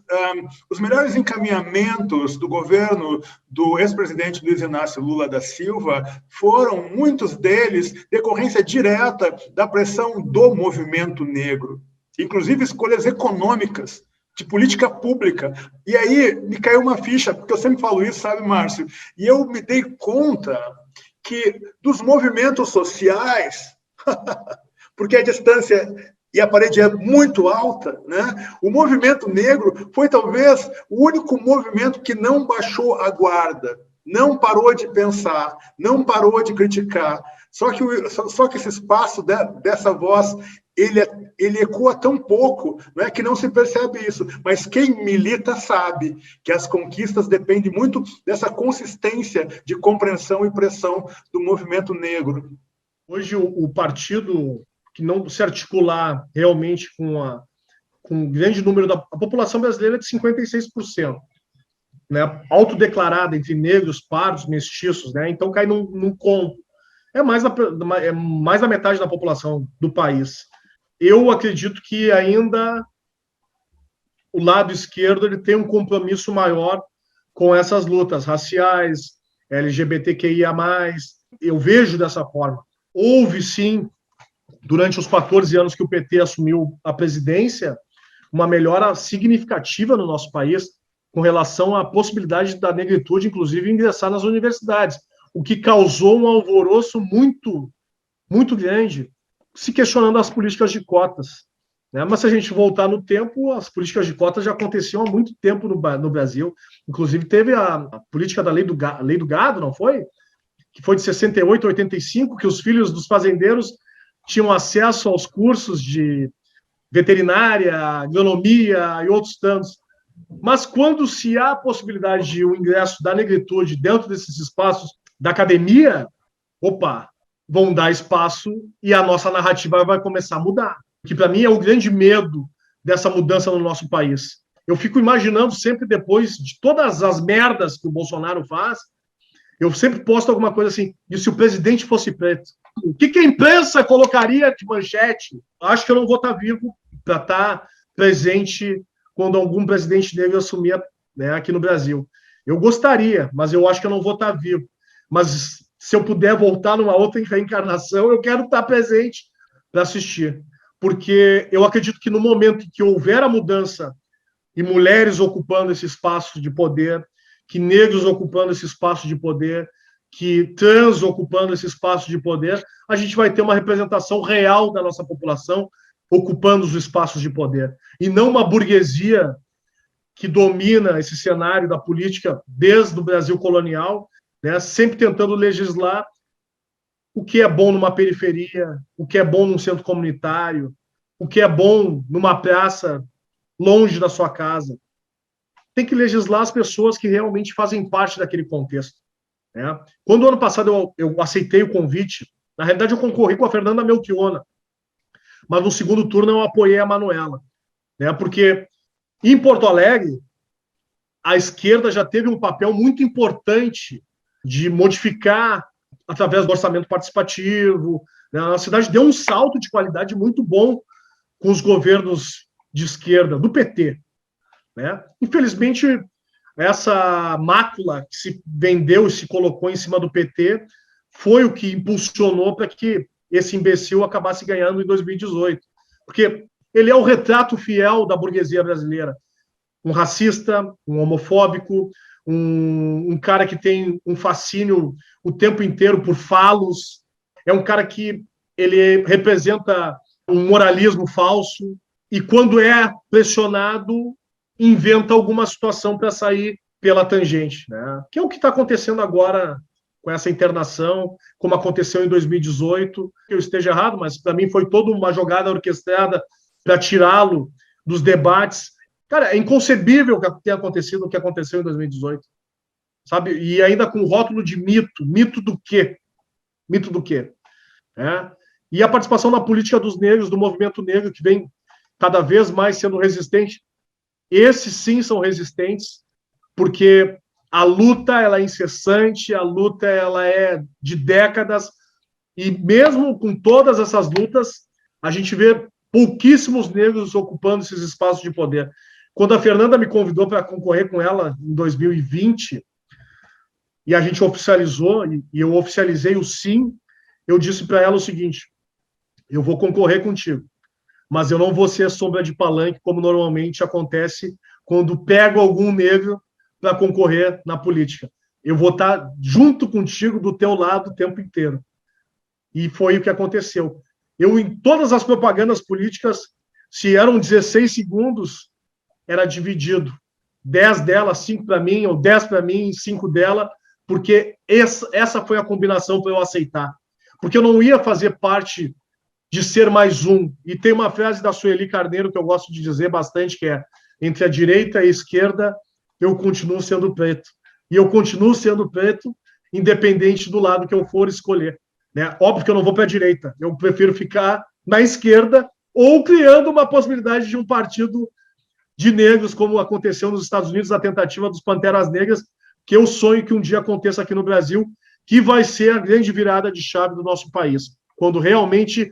encaminhamentos do governo do ex-presidente Luiz Inácio Lula da Silva foram, muitos deles, decorrência direta da pressão do movimento negro. Inclusive escolhas econômicas, de política pública. E aí me caiu uma ficha, porque eu sempre falo isso, sabe, Márcio? E eu me dei conta que dos movimentos sociais, porque a distância e a parede é muito alta, né? O movimento negro foi talvez o único movimento que não baixou a guarda, não parou de pensar, não parou de criticar. Só que esse espaço dessa voz ele ecoa tão pouco, não é, que não se percebe isso. Mas quem milita sabe que as conquistas dependem muito dessa consistência de compreensão e pressão do movimento negro. Hoje, o partido que não se articular realmente com um grande número da população brasileira é de 56%, né, autodeclarada entre negros, pardos, mestiços, né, então cai num conto. É mais da metade da população do país. Eu acredito que ainda o lado esquerdo ele tem um compromisso maior com essas lutas raciais, LGBTQIA+. Eu vejo dessa forma. Houve, sim, durante os 14 anos que o PT assumiu a presidência, uma melhora significativa no nosso país com relação à possibilidade da negritude, inclusive, ingressar nas universidades, o que causou um alvoroço muito, muito grande, se questionando as políticas de cotas, né? Mas se a gente voltar no tempo, as políticas de cotas já aconteciam há muito tempo no Brasil. Inclusive, teve a política da lei do gado, não foi? Que foi de 68 a 85, que os filhos dos fazendeiros tinham acesso aos cursos de veterinária, agronomia e outros tantos. Mas quando se há a possibilidade de um ingresso da negritude dentro desses espaços da academia, vão dar espaço e a nossa narrativa vai começar a mudar. Que para mim é o grande medo dessa mudança no nosso país. Eu fico imaginando sempre, depois de todas as merdas que o Bolsonaro faz, eu sempre posto alguma coisa assim, e se o presidente fosse preto? O que a imprensa colocaria de manchete? Acho que eu não vou estar vivo para estar presente quando algum presidente negro assumir, né, aqui no Brasil. Eu gostaria, mas eu acho que eu não vou estar vivo. Mas se eu puder voltar numa outra reencarnação, eu quero estar presente para assistir. Porque eu acredito que no momento em que houver a mudança e mulheres ocupando esse espaço de poder, que negros ocupando esse espaço de poder, que trans ocupando esse espaço de poder, a gente vai ter uma representação real da nossa população ocupando os espaços de poder. E não uma burguesia que domina esse cenário da política desde o Brasil colonial, né, sempre tentando legislar o que é bom numa periferia, o que é bom num centro comunitário, o que é bom numa praça longe da sua casa. tem que legislar as pessoas que realmente fazem parte daquele contexto, né? Quando ano passado eu aceitei o convite, na realidade eu concorri com a Fernanda Melchiona, mas no segundo turno eu apoiei a Manuela, né? Porque em Porto Alegre a esquerda já teve um papel muito importante de modificar através do orçamento participativo, né? A cidade deu um salto de qualidade muito bom com os governos de esquerda, do PT, né? Infelizmente, essa mácula que se vendeu e se colocou em cima do PT foi o que impulsionou para que esse imbecil acabasse ganhando em 2018. Porque ele é o retrato fiel da burguesia brasileira. Um racista, um homofóbico, um cara que tem um fascínio o tempo inteiro por falos. É um cara que ele representa um moralismo falso e, quando é pressionado, inventa alguma situação para sair pela tangente, né? Que é o que está acontecendo agora com essa internação, como aconteceu em 2018. Que eu esteja errado, mas para mim foi toda uma jogada orquestrada para tirá-lo dos debates. Cara, é inconcebível o que tenha acontecido, o que aconteceu em 2018, sabe? E ainda com o rótulo de mito. Mito do quê? Mito do quê? É. E a participação na política dos negros, do movimento negro, que vem cada vez mais sendo resistente. Esses sim são resistentes, porque a luta ela é incessante, a luta ela é de décadas, e mesmo com todas essas lutas, a gente vê pouquíssimos negros ocupando esses espaços de poder. Quando a Fernanda me convidou para concorrer com ela em 2020, e a gente oficializou, e eu oficializei o sim, eu disse para ela o seguinte: eu vou concorrer contigo, mas eu não vou ser sombra de palanque, como normalmente acontece quando pego algum negro para concorrer na política. Eu vou estar junto contigo, do teu lado, o tempo inteiro. E foi o que aconteceu. Eu, em todas as propagandas políticas, se eram 16 segundos, era dividido. 10 dela, 5 para mim, ou 10 para mim, 5 dela, porque essa foi a combinação para eu aceitar. Porque eu não ia fazer parte de ser mais um. E tem uma frase da Sueli Carneiro que eu gosto de dizer bastante, que é: entre a direita e a esquerda, eu continuo sendo preto. E eu continuo sendo preto, independente do lado que eu for escolher, né? Óbvio que eu não vou para a direita. Eu prefiro ficar na esquerda, ou criando uma possibilidade de um partido de negros, como aconteceu nos Estados Unidos, a tentativa dos Panteras Negras, que eu sonho que um dia aconteça aqui no Brasil, que vai ser a grande virada de chave do nosso país, quando realmente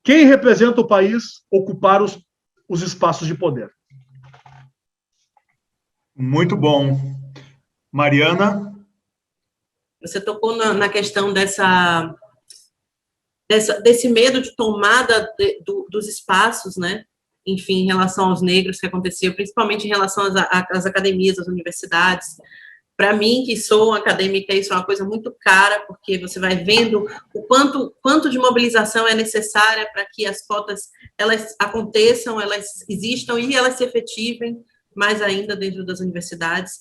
quem representa o país ocupar os espaços de poder. Muito bom. Mariana? Você tocou na questão desse medo de tomada dos espaços, né? Enfim, em relação aos negros que aconteceu, principalmente em relação às academias, às universidades. Para mim, que sou acadêmica, isso é uma coisa muito cara, porque você vai vendo o quanto de mobilização é necessária para que as cotas elas aconteçam, elas existam e elas se efetivem mais ainda dentro das universidades.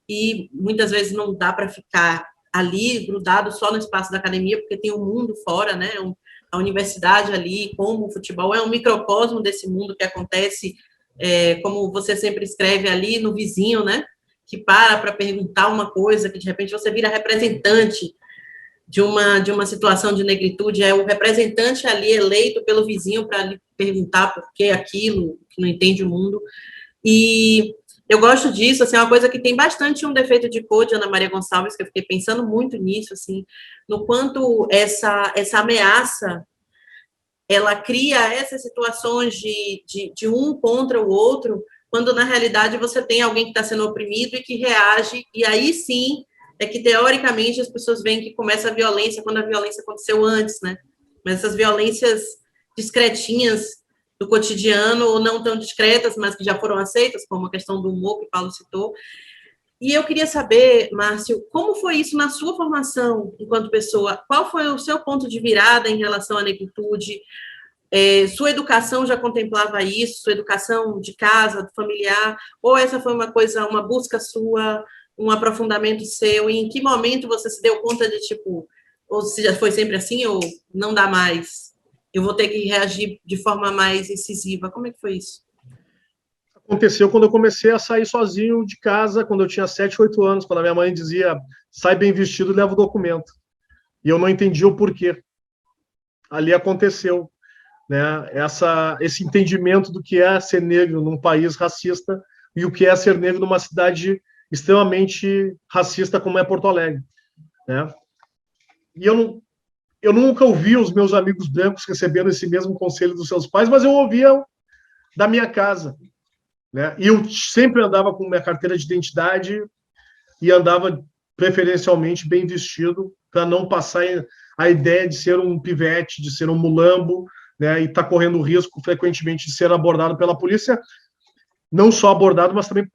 E muitas vezes não dá para ficar ali grudado só no espaço da academia, porque tem um mundo fora, né? A universidade ali, como o futebol, é um microcosmo desse mundo que acontece, como você sempre escreve, ali no vizinho, né? Que para perguntar uma coisa, que de repente você vira representante de uma situação de negritude, é o representante ali eleito pelo vizinho para lhe perguntar por que aquilo, que não entende o mundo. E eu gosto disso, assim, é uma coisa que tem bastante um defeito de cor de Ana Maria Gonçalves, que eu fiquei pensando muito nisso, assim, no quanto essa ameaça, ela cria essas situações de um contra o outro, quando na realidade você tem alguém que está sendo oprimido e que reage, e aí sim é que teoricamente as pessoas veem que começa a violência quando a violência aconteceu antes, né? Mas essas violências discretinhas do cotidiano, ou não tão discretas, mas que já foram aceitas, como a questão do humor que o Paulo citou. E eu queria saber, Márcio, como foi isso na sua formação enquanto pessoa? Qual foi o seu ponto de virada em relação à negritude? Sua educação já contemplava isso? Sua educação de casa, familiar? Ou essa foi uma coisa, uma busca sua, um aprofundamento seu? E em que momento você se deu conta de, tipo, ou se já foi sempre assim, ou não dá mais? Eu vou ter que reagir de forma mais incisiva. Como é que foi isso? Aconteceu quando eu comecei a sair sozinho de casa, quando eu tinha 7, 8 anos, quando a minha mãe dizia, sai bem vestido e leva o documento. E eu não entendia o porquê. Ali aconteceu, né, esse entendimento do que é ser negro num país racista e o que é ser negro numa cidade extremamente racista como é Porto Alegre, né? E eu nunca ouvi os meus amigos brancos recebendo esse mesmo conselho dos seus pais, mas eu ouvia da minha casa, né? E eu sempre andava com minha carteira de identidade e andava preferencialmente bem vestido para não passar a ideia de ser um pivete, de ser um mulambo, né? E tá correndo o risco frequentemente de ser abordado pela polícia, não só abordado, mas também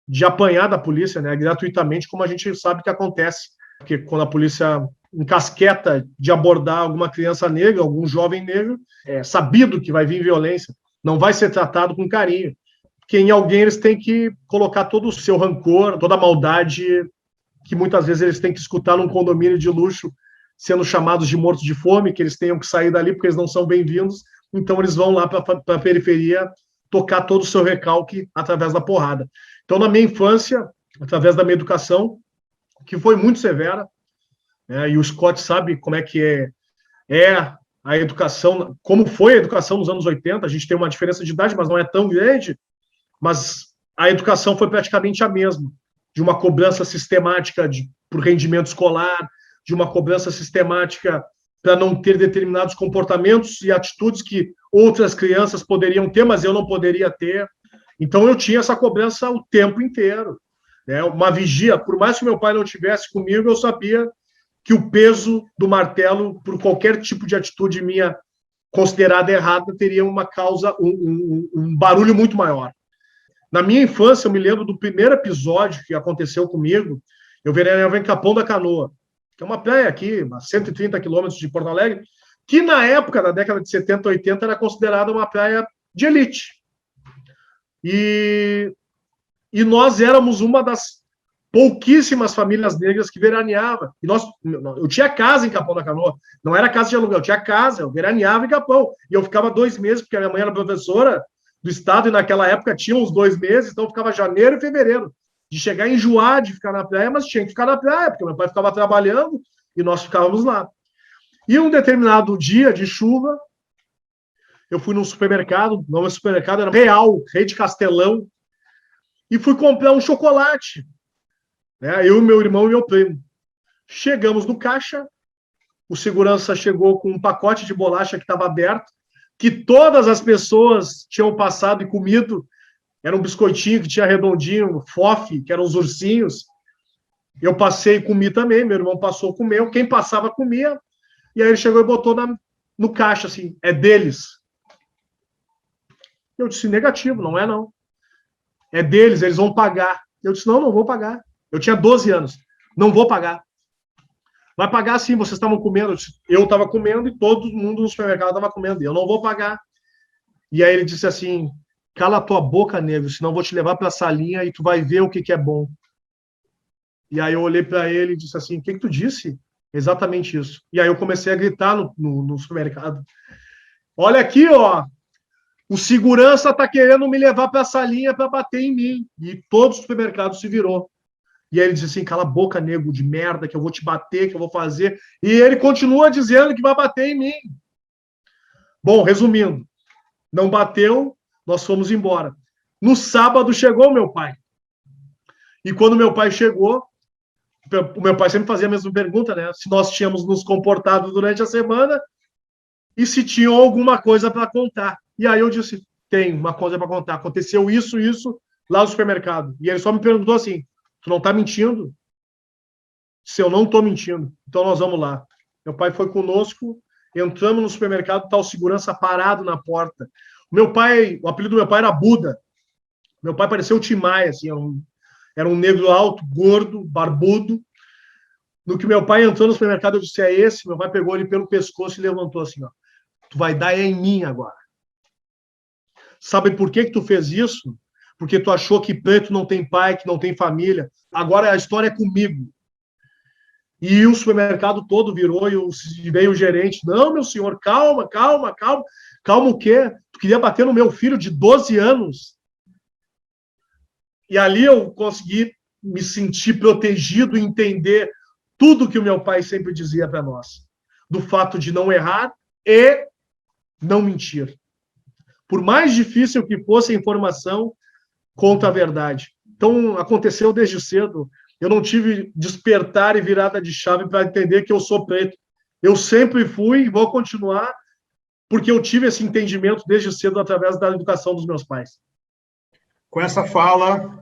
de apanhar da polícia, né? Gratuitamente, como a gente sabe que acontece, porque quando a polícia encasqueta de abordar alguma criança negra, algum jovem negro, é sabido que vai vir violência, não vai ser tratado com carinho, porque em alguém eles têm que colocar todo o seu rancor, toda a maldade que muitas vezes eles têm que escutar num condomínio de luxo, sendo chamados de mortos de fome, que eles tenham que sair dali porque eles não são bem-vindos, então eles vão lá para a periferia tocar todo o seu recalque através da porrada. Então, na minha infância, através da minha educação, que foi muito severa, né, e o Scott sabe como é que é a educação, como foi a educação nos anos 80, a gente tem uma diferença de idade, mas não é tão grande, mas a educação foi praticamente a mesma, de uma cobrança sistemática por rendimento escolar, de uma cobrança sistemática para não ter determinados comportamentos e atitudes que outras crianças poderiam ter, mas eu não poderia ter. Então, eu tinha essa cobrança o tempo inteiro, né? Uma vigia, por mais que meu pai não estivesse comigo, eu sabia que o peso do martelo, por qualquer tipo de atitude minha considerada errada, teria uma causa, um barulho muito maior. Na minha infância, eu me lembro do primeiro episódio que aconteceu comigo. Eu veraneava em Capão da Canoa, que é uma praia aqui, a 130 quilômetros de Porto Alegre, que na época, na década de 70, 80, era considerada uma praia de elite. E nós éramos uma das pouquíssimas famílias negras que veraneava. E eu tinha casa em Capão da Canoa, não era casa de aluguel, eu tinha casa, eu veraneava em Capão. E eu ficava 2 meses, porque a minha mãe era professora do estado, e naquela época tinha uns 2 meses, então eu ficava janeiro e fevereiro. De chegar a enjoar de ficar na praia, mas tinha que ficar na praia, porque meu pai ficava trabalhando e nós ficávamos lá. E um determinado dia de chuva, eu fui num supermercado, não é supermercado, era Real, Rede Castelão, e fui comprar um chocolate, né? Eu, meu irmão e meu primo. Chegamos no caixa, o segurança chegou com um pacote de bolacha que estava aberto, que todas as pessoas tinham passado e comido. Era um biscoitinho que tinha redondinho, fofe, que eram os ursinhos. Eu passei e comi também, meu irmão passou, comeu, quem passava comia, e aí ele chegou e botou no caixa, assim, é deles. Eu disse, negativo, não é não. É deles, eles vão pagar. Eu disse, não vou pagar. Eu tinha 12 anos, não vou pagar. Vai pagar sim, vocês estavam comendo. Eu estava comendo e todo mundo no supermercado estava comendo, eu não vou pagar. E aí ele disse assim, cala a tua boca, negro, senão eu vou te levar para a salinha e tu vai ver o que é bom. E aí eu olhei para ele e disse assim, o que tu disse? Exatamente isso. E aí eu comecei a gritar no supermercado. Olha aqui, ó, o segurança está querendo me levar para a salinha para bater em mim. E todo o supermercado se virou. E aí ele disse assim, cala a boca, nego de merda, que eu vou te bater, que eu vou fazer. E ele continua dizendo que vai bater em mim. Bom, resumindo, não bateu, nós fomos embora. No sábado chegou meu pai. E quando meu pai chegou, o meu pai sempre fazia a mesma pergunta, né? Se nós tínhamos nos comportado durante a semana e se tinham alguma coisa para contar. E aí eu disse, tem uma coisa para contar. Aconteceu isso lá no supermercado. E ele só me perguntou assim, tu não está mentindo? Se eu não estou mentindo, então nós vamos lá. Meu pai foi conosco, entramos no supermercado, está o segurança parado na porta. O apelido do meu pai era Buda. Meu pai parecia o Tim Maia, assim, era um negro alto, gordo, barbudo. No que meu pai entrou no supermercado, eu disse, é esse. Meu pai pegou ele pelo pescoço e levantou assim, ó. Tu vai dar em mim agora. Sabe por que tu fez isso? Porque tu achou que preto não tem pai, que não tem família. Agora a história é comigo. E o supermercado todo virou e veio o gerente. Não, meu senhor, calma. Calma o quê? Tu queria bater no meu filho de 12 anos. E ali eu consegui me sentir protegido e entender tudo que o meu pai sempre dizia para nós, do fato de não errar e não mentir. Por mais difícil que fosse a informação, conta a verdade. Então, aconteceu desde cedo. Eu não tive despertar e virada de chave para entender que eu sou preto. Eu sempre fui e vou continuar, porque eu tive esse entendimento desde cedo através da educação dos meus pais. Com essa fala,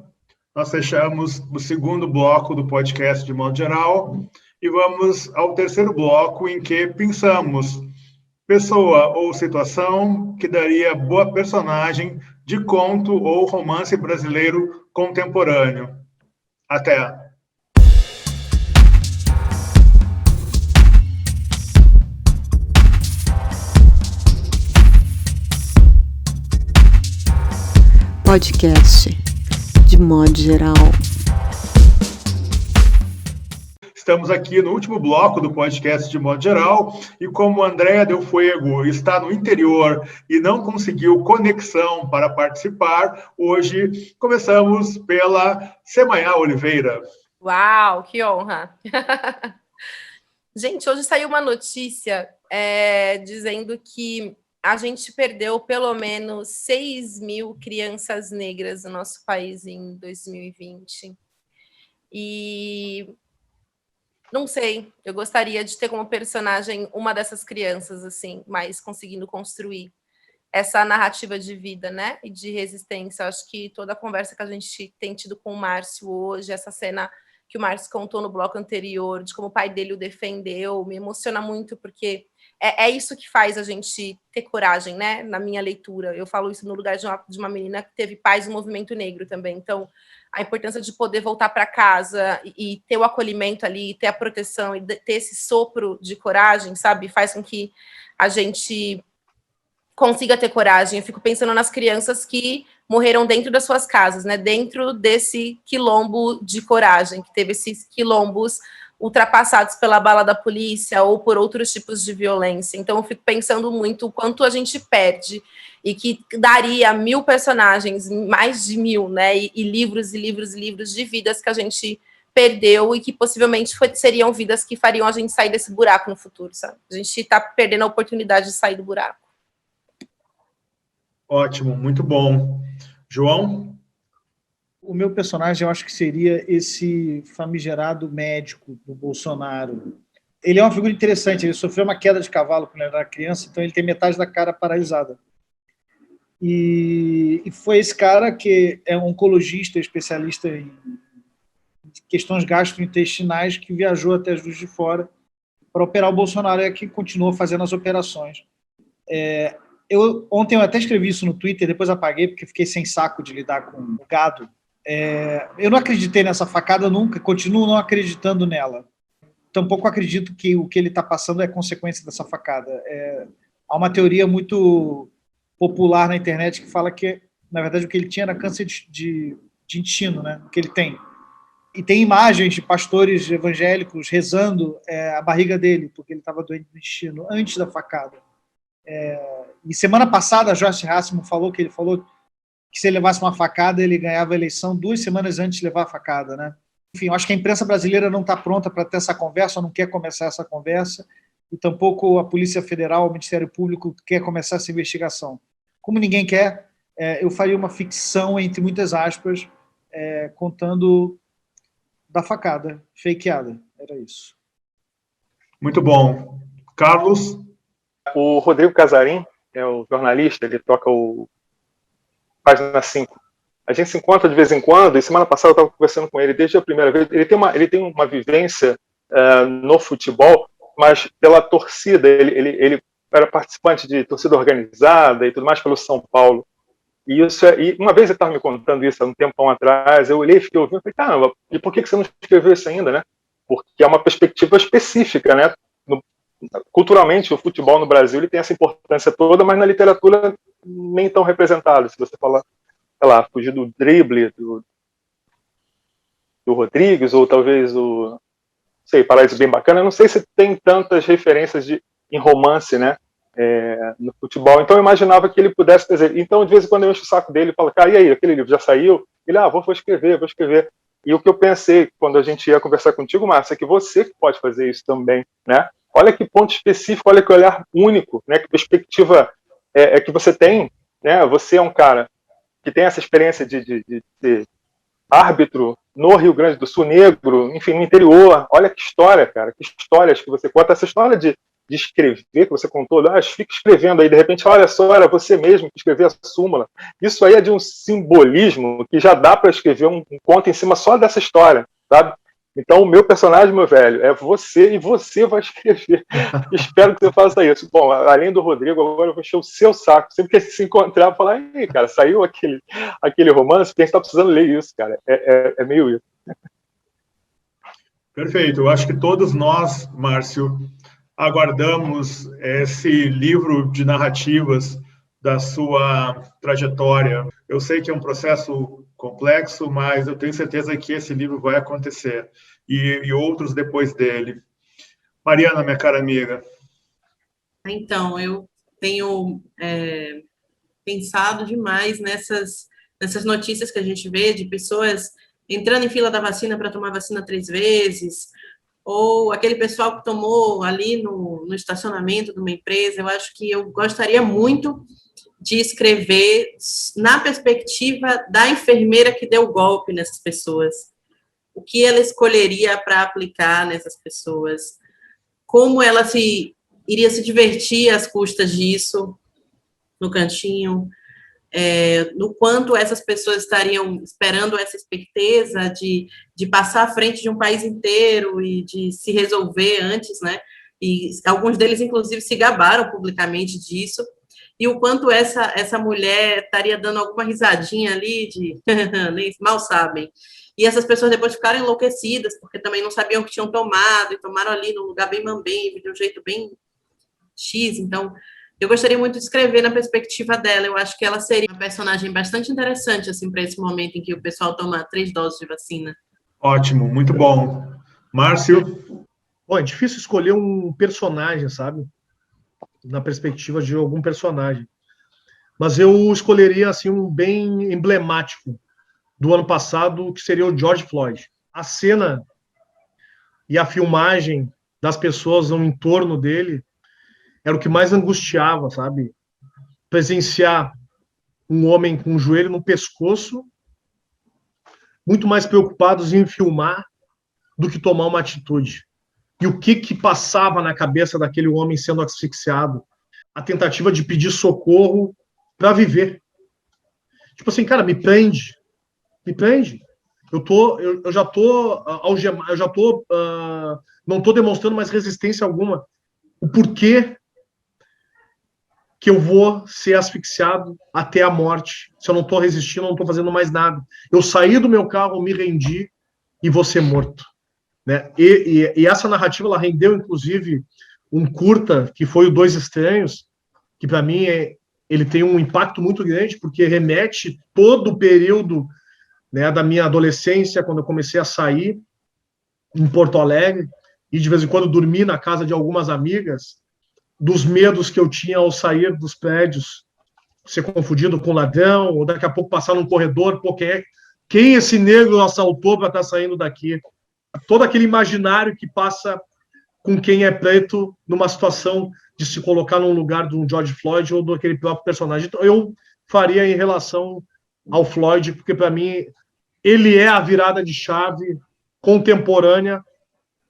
nós fechamos o segundo bloco do podcast de modo geral e vamos ao terceiro bloco, em que pensamos pessoa ou situação que daria boa personagem de conto ou romance brasileiro contemporâneo. Até! Podcast de modo geral. Estamos aqui no último bloco do podcast de modo geral e como Andréa Del Fuego está no interior e não conseguiu conexão para participar, hoje começamos pela Semaia Oliveira. Uau, que honra! Gente, hoje saiu uma notícia dizendo que a gente perdeu pelo menos 6 mil crianças negras no nosso país em 2020. E não sei, eu gostaria de ter como personagem uma dessas crianças, assim, mas conseguindo construir essa narrativa de vida, né, e de resistência. Eu acho que toda a conversa que a gente tem tido com o Márcio hoje, essa cena que o Márcio contou no bloco anterior, de como o pai dele o defendeu, me emociona muito, porque é isso que faz a gente ter coragem, né, na minha leitura. Eu falo isso no lugar de uma menina que teve pais do movimento negro também. Então, a importância de poder voltar para casa e ter o acolhimento ali, ter a proteção e ter esse sopro de coragem, sabe, faz com que a gente consiga ter coragem. Eu fico pensando nas crianças que morreram dentro das suas casas, né, dentro desse quilombo de coragem, que teve esses quilombos ultrapassados pela bala da polícia ou por outros tipos de violência. Então, eu fico pensando muito o quanto a gente perde e que daria 1000 personagens, mais de 1000, né? E livros e livros e livros de vidas que a gente perdeu e que possivelmente seriam vidas que fariam a gente sair desse buraco no futuro, sabe? A gente está perdendo a oportunidade de sair do buraco. Ótimo, muito bom. João? O meu personagem, eu acho que seria esse famigerado médico do Bolsonaro. Ele é uma figura interessante, ele sofreu uma queda de cavalo quando ele era criança, então ele tem metade da cara paralisada. E foi esse cara que é um oncologista, especialista em questões gastrointestinais, que viajou até Juiz de Fora para operar o Bolsonaro, e que continuou fazendo as operações. Ontem eu até escrevi isso no Twitter, depois apaguei, porque fiquei sem saco de lidar com o gado. Eu não acreditei nessa facada nunca, continuo não acreditando nela. Tampouco acredito que o que ele está passando é consequência dessa facada. Há uma teoria muito popular na internet que fala que, na verdade, o que ele tinha era câncer de intestino, né? O que ele tem. E tem imagens de pastores evangélicos rezando a barriga dele, porque ele estava doente do intestino, antes da facada. E semana passada, a Joyce Hasselman falou que se ele levasse uma facada, ele ganhava a eleição 2 semanas antes de levar a facada, né? Enfim, eu acho que a imprensa brasileira não está pronta para ter essa conversa, não quer começar essa conversa, e tampouco a Polícia Federal, o Ministério Público quer começar essa investigação. Como ninguém quer, eu faria uma ficção, entre muitas aspas, contando da facada, fakeada. Era isso. Muito bom. Carlos? O Rodrigo Casarim, é o jornalista, ele toca o Página 5. A gente se encontra de vez em quando, e semana passada eu estava conversando com ele desde a primeira vez. Ele tem uma vivência no futebol, mas pela torcida. Ele era participante de torcida organizada e tudo mais pelo São Paulo. E uma vez ele estava me contando isso há um tempão atrás, eu olhei e fiquei ouvindo e falei, caramba, e por que você não escreveu isso ainda, né? Porque é uma perspectiva específica, né? Culturalmente, o futebol no Brasil ele tem essa importância toda, mas na literatura nem tão representado. Se você falar, sei lá, fugir do drible do Rodrigues, ou talvez Paraíso Bem Bacana, eu não sei se tem tantas referências em romance, né? no futebol. Então eu imaginava que ele pudesse dizer. Então, de vez em quando eu encho o saco dele e falo, cara, e aí, aquele livro já saiu? Ele, vou escrever. E o que eu pensei quando a gente ia conversar contigo, Márcia, é que você que pode fazer isso também, né? Olha que ponto específico, olha que olhar único, né? Que perspectiva que você tem, né? Você é um cara que tem essa experiência de árbitro no Rio Grande do Sul, negro, enfim, no interior. Olha que história, cara, que histórias que você conta. Essa história de escrever, que você contou, fica escrevendo aí, de repente, olha só, era você mesmo que escreveu a súmula. Isso aí é de um simbolismo que já dá para escrever um conto em cima só dessa história, sabe? Então, o meu personagem, meu velho, é você, e você vai escrever. Espero que você faça isso. Bom, além do Rodrigo, agora eu vou encher o seu saco. Sempre que a gente se encontrar, falar, aí, cara, saiu aquele romance, porque a gente está precisando ler isso, cara. É meio isso. Perfeito. Eu acho que todos nós, Márcio, aguardamos esse livro de narrativas da sua trajetória. Eu sei que é um processo complexo, mas eu tenho certeza que esse livro vai acontecer e outros depois dele. Mariana, minha cara amiga. Então, eu tenho pensado demais nessas notícias que a gente vê de pessoas entrando em fila da vacina para tomar vacina 3 vezes, ou aquele pessoal que tomou ali no estacionamento de uma empresa. Eu acho que eu gostaria muito de escrever na perspectiva da enfermeira que deu golpe nessas pessoas. O que ela escolheria para aplicar nessas pessoas? Como ela iria se divertir às custas disso, no cantinho? No quanto essas pessoas estariam esperando essa esperteza de passar à frente de um país inteiro e de se resolver antes, né? E alguns deles, inclusive, se gabaram publicamente disso. E o quanto essa mulher estaria dando alguma risadinha ali de nem mal sabem. E essas pessoas depois ficaram enlouquecidas, porque também não sabiam o que tinham tomado, e tomaram ali num lugar bem mambembe, de um jeito bem X. Então, eu gostaria muito de escrever na perspectiva dela. Eu acho que ela seria uma personagem bastante interessante, assim, para esse momento em que o pessoal toma 3 doses de vacina. Ótimo, muito bom. Márcio? Bom, é difícil escolher um personagem, sabe? Na perspectiva de algum personagem. Mas eu escolheria assim um bem emblemático do ano passado, que seria o George Floyd. A cena e a filmagem das pessoas no entorno dele era o que mais angustiava, sabe? Presenciar um homem com o joelho no pescoço, muito mais preocupados em filmar do que tomar uma atitude. E o que passava na cabeça daquele homem sendo asfixiado? A tentativa de pedir socorro para viver. Tipo assim, cara, me prende. Eu já tô algemado, não tô demonstrando mais resistência alguma. O porquê que eu vou ser asfixiado até a morte? Se eu não tô resistindo, eu não tô fazendo mais nada. Eu saí do meu carro, me rendi e vou ser morto. Né? E essa narrativa, ela rendeu, inclusive, um curta, que foi o Dois Estranhos, que, para mim, ele tem um impacto muito grande, porque remete todo o período, né, da minha adolescência, quando eu comecei a sair em Porto Alegre, e de vez em quando dormir na casa de algumas amigas, dos medos que eu tinha ao sair dos prédios, ser confundido com ladrão, ou daqui a pouco passar num corredor, pô, quem esse negro assaltou para estar saindo daqui? Todo aquele imaginário que passa com quem é preto numa situação de se colocar num lugar de um George Floyd ou daquele próprio personagem. Então, eu faria em relação ao Floyd, porque, para mim, ele é a virada de chave contemporânea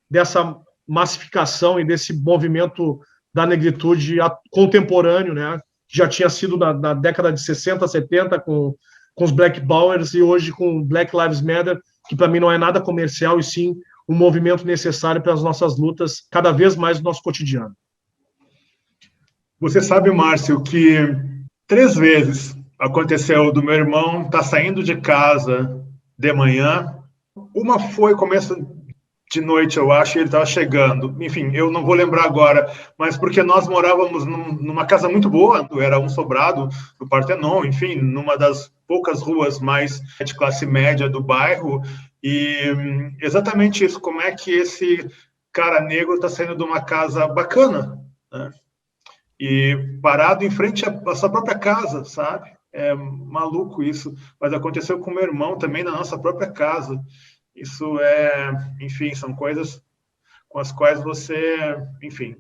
dessa massificação e desse movimento da negritude contemporâneo, né? Já tinha sido na década de 60, 70, com os Black Powers, e hoje com Black Lives Matter, que para mim não é nada comercial, e sim um movimento necessário para as nossas lutas, cada vez mais no nosso cotidiano. Você sabe, Márcio, que 3 vezes aconteceu do meu irmão estar saindo de casa de manhã. Uma foi começo de noite, eu acho, e ele estava chegando. Enfim, eu não vou lembrar agora, mas porque nós morávamos numa casa muito boa, era um sobrado no Partenon, enfim, numa das poucas ruas mais de classe média do bairro, e exatamente isso, como é que esse cara negro está saindo de uma casa bacana, né? e parado em frente à sua própria casa, sabe? É maluco isso, mas aconteceu com meu irmão também na nossa própria casa. Isso enfim, são coisas com as quais você, enfim,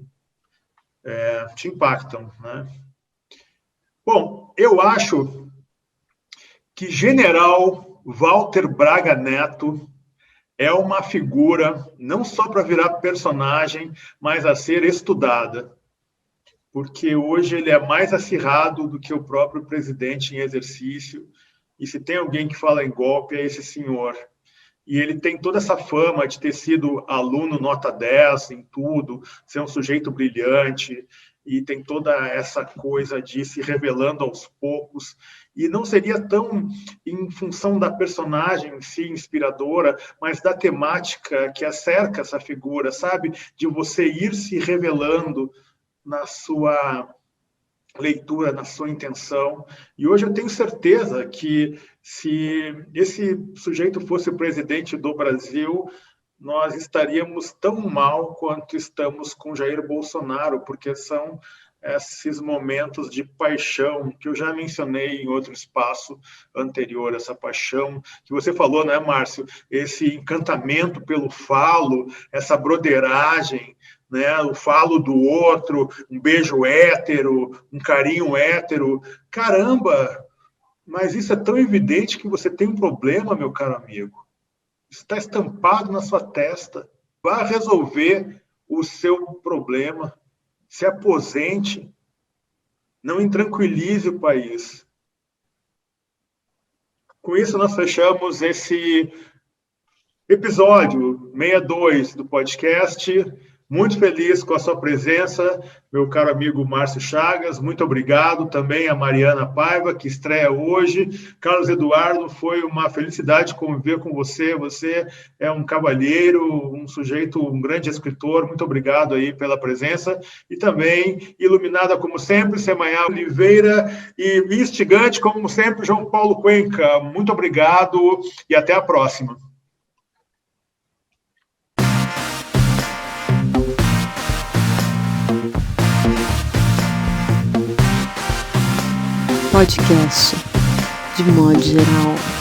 te impactam, né? Bom, eu acho que General Walter Braga Neto é uma figura não só para virar personagem, mas a ser estudada, porque hoje ele é mais acirrado do que o próprio presidente em exercício, e se tem alguém que fala em golpe é esse senhor. E ele tem toda essa fama de ter sido aluno nota 10 em tudo, ser um sujeito brilhante, e tem toda essa coisa de se revelando aos poucos, e não seria tão em função da personagem em si, inspiradora, mas da temática que acerca essa figura, sabe? De você ir se revelando na sua leitura, na sua intenção. E hoje eu tenho certeza que se esse sujeito fosse o presidente do Brasil, nós estaríamos tão mal quanto estamos com Jair Bolsonaro, porque são esses momentos de paixão que eu já mencionei em outro espaço anterior, essa paixão que você falou, né, Márcio? Esse encantamento pelo falo, essa broderagem, né? O falo do outro, um beijo hétero, um carinho hétero. Caramba! Mas isso é tão evidente que você tem um problema, meu caro amigo. Isso está estampado na sua testa. Vá resolver o seu problema. Se aposente. Não intranquilize o país. Com isso, nós fechamos esse episódio 62 do podcast. Muito feliz com a sua presença, meu caro amigo Márcio Chagas. Muito obrigado também a Mariana Paiva, que estreia hoje. Carlos Eduardo, foi uma felicidade conviver com você. Você é um cavalheiro, um sujeito, um grande escritor. Muito obrigado aí pela presença. E também, iluminada como sempre, Semaia Oliveira, e instigante como sempre, João Paulo Cuenca. Muito obrigado e até a próxima. Podcast de modo geral.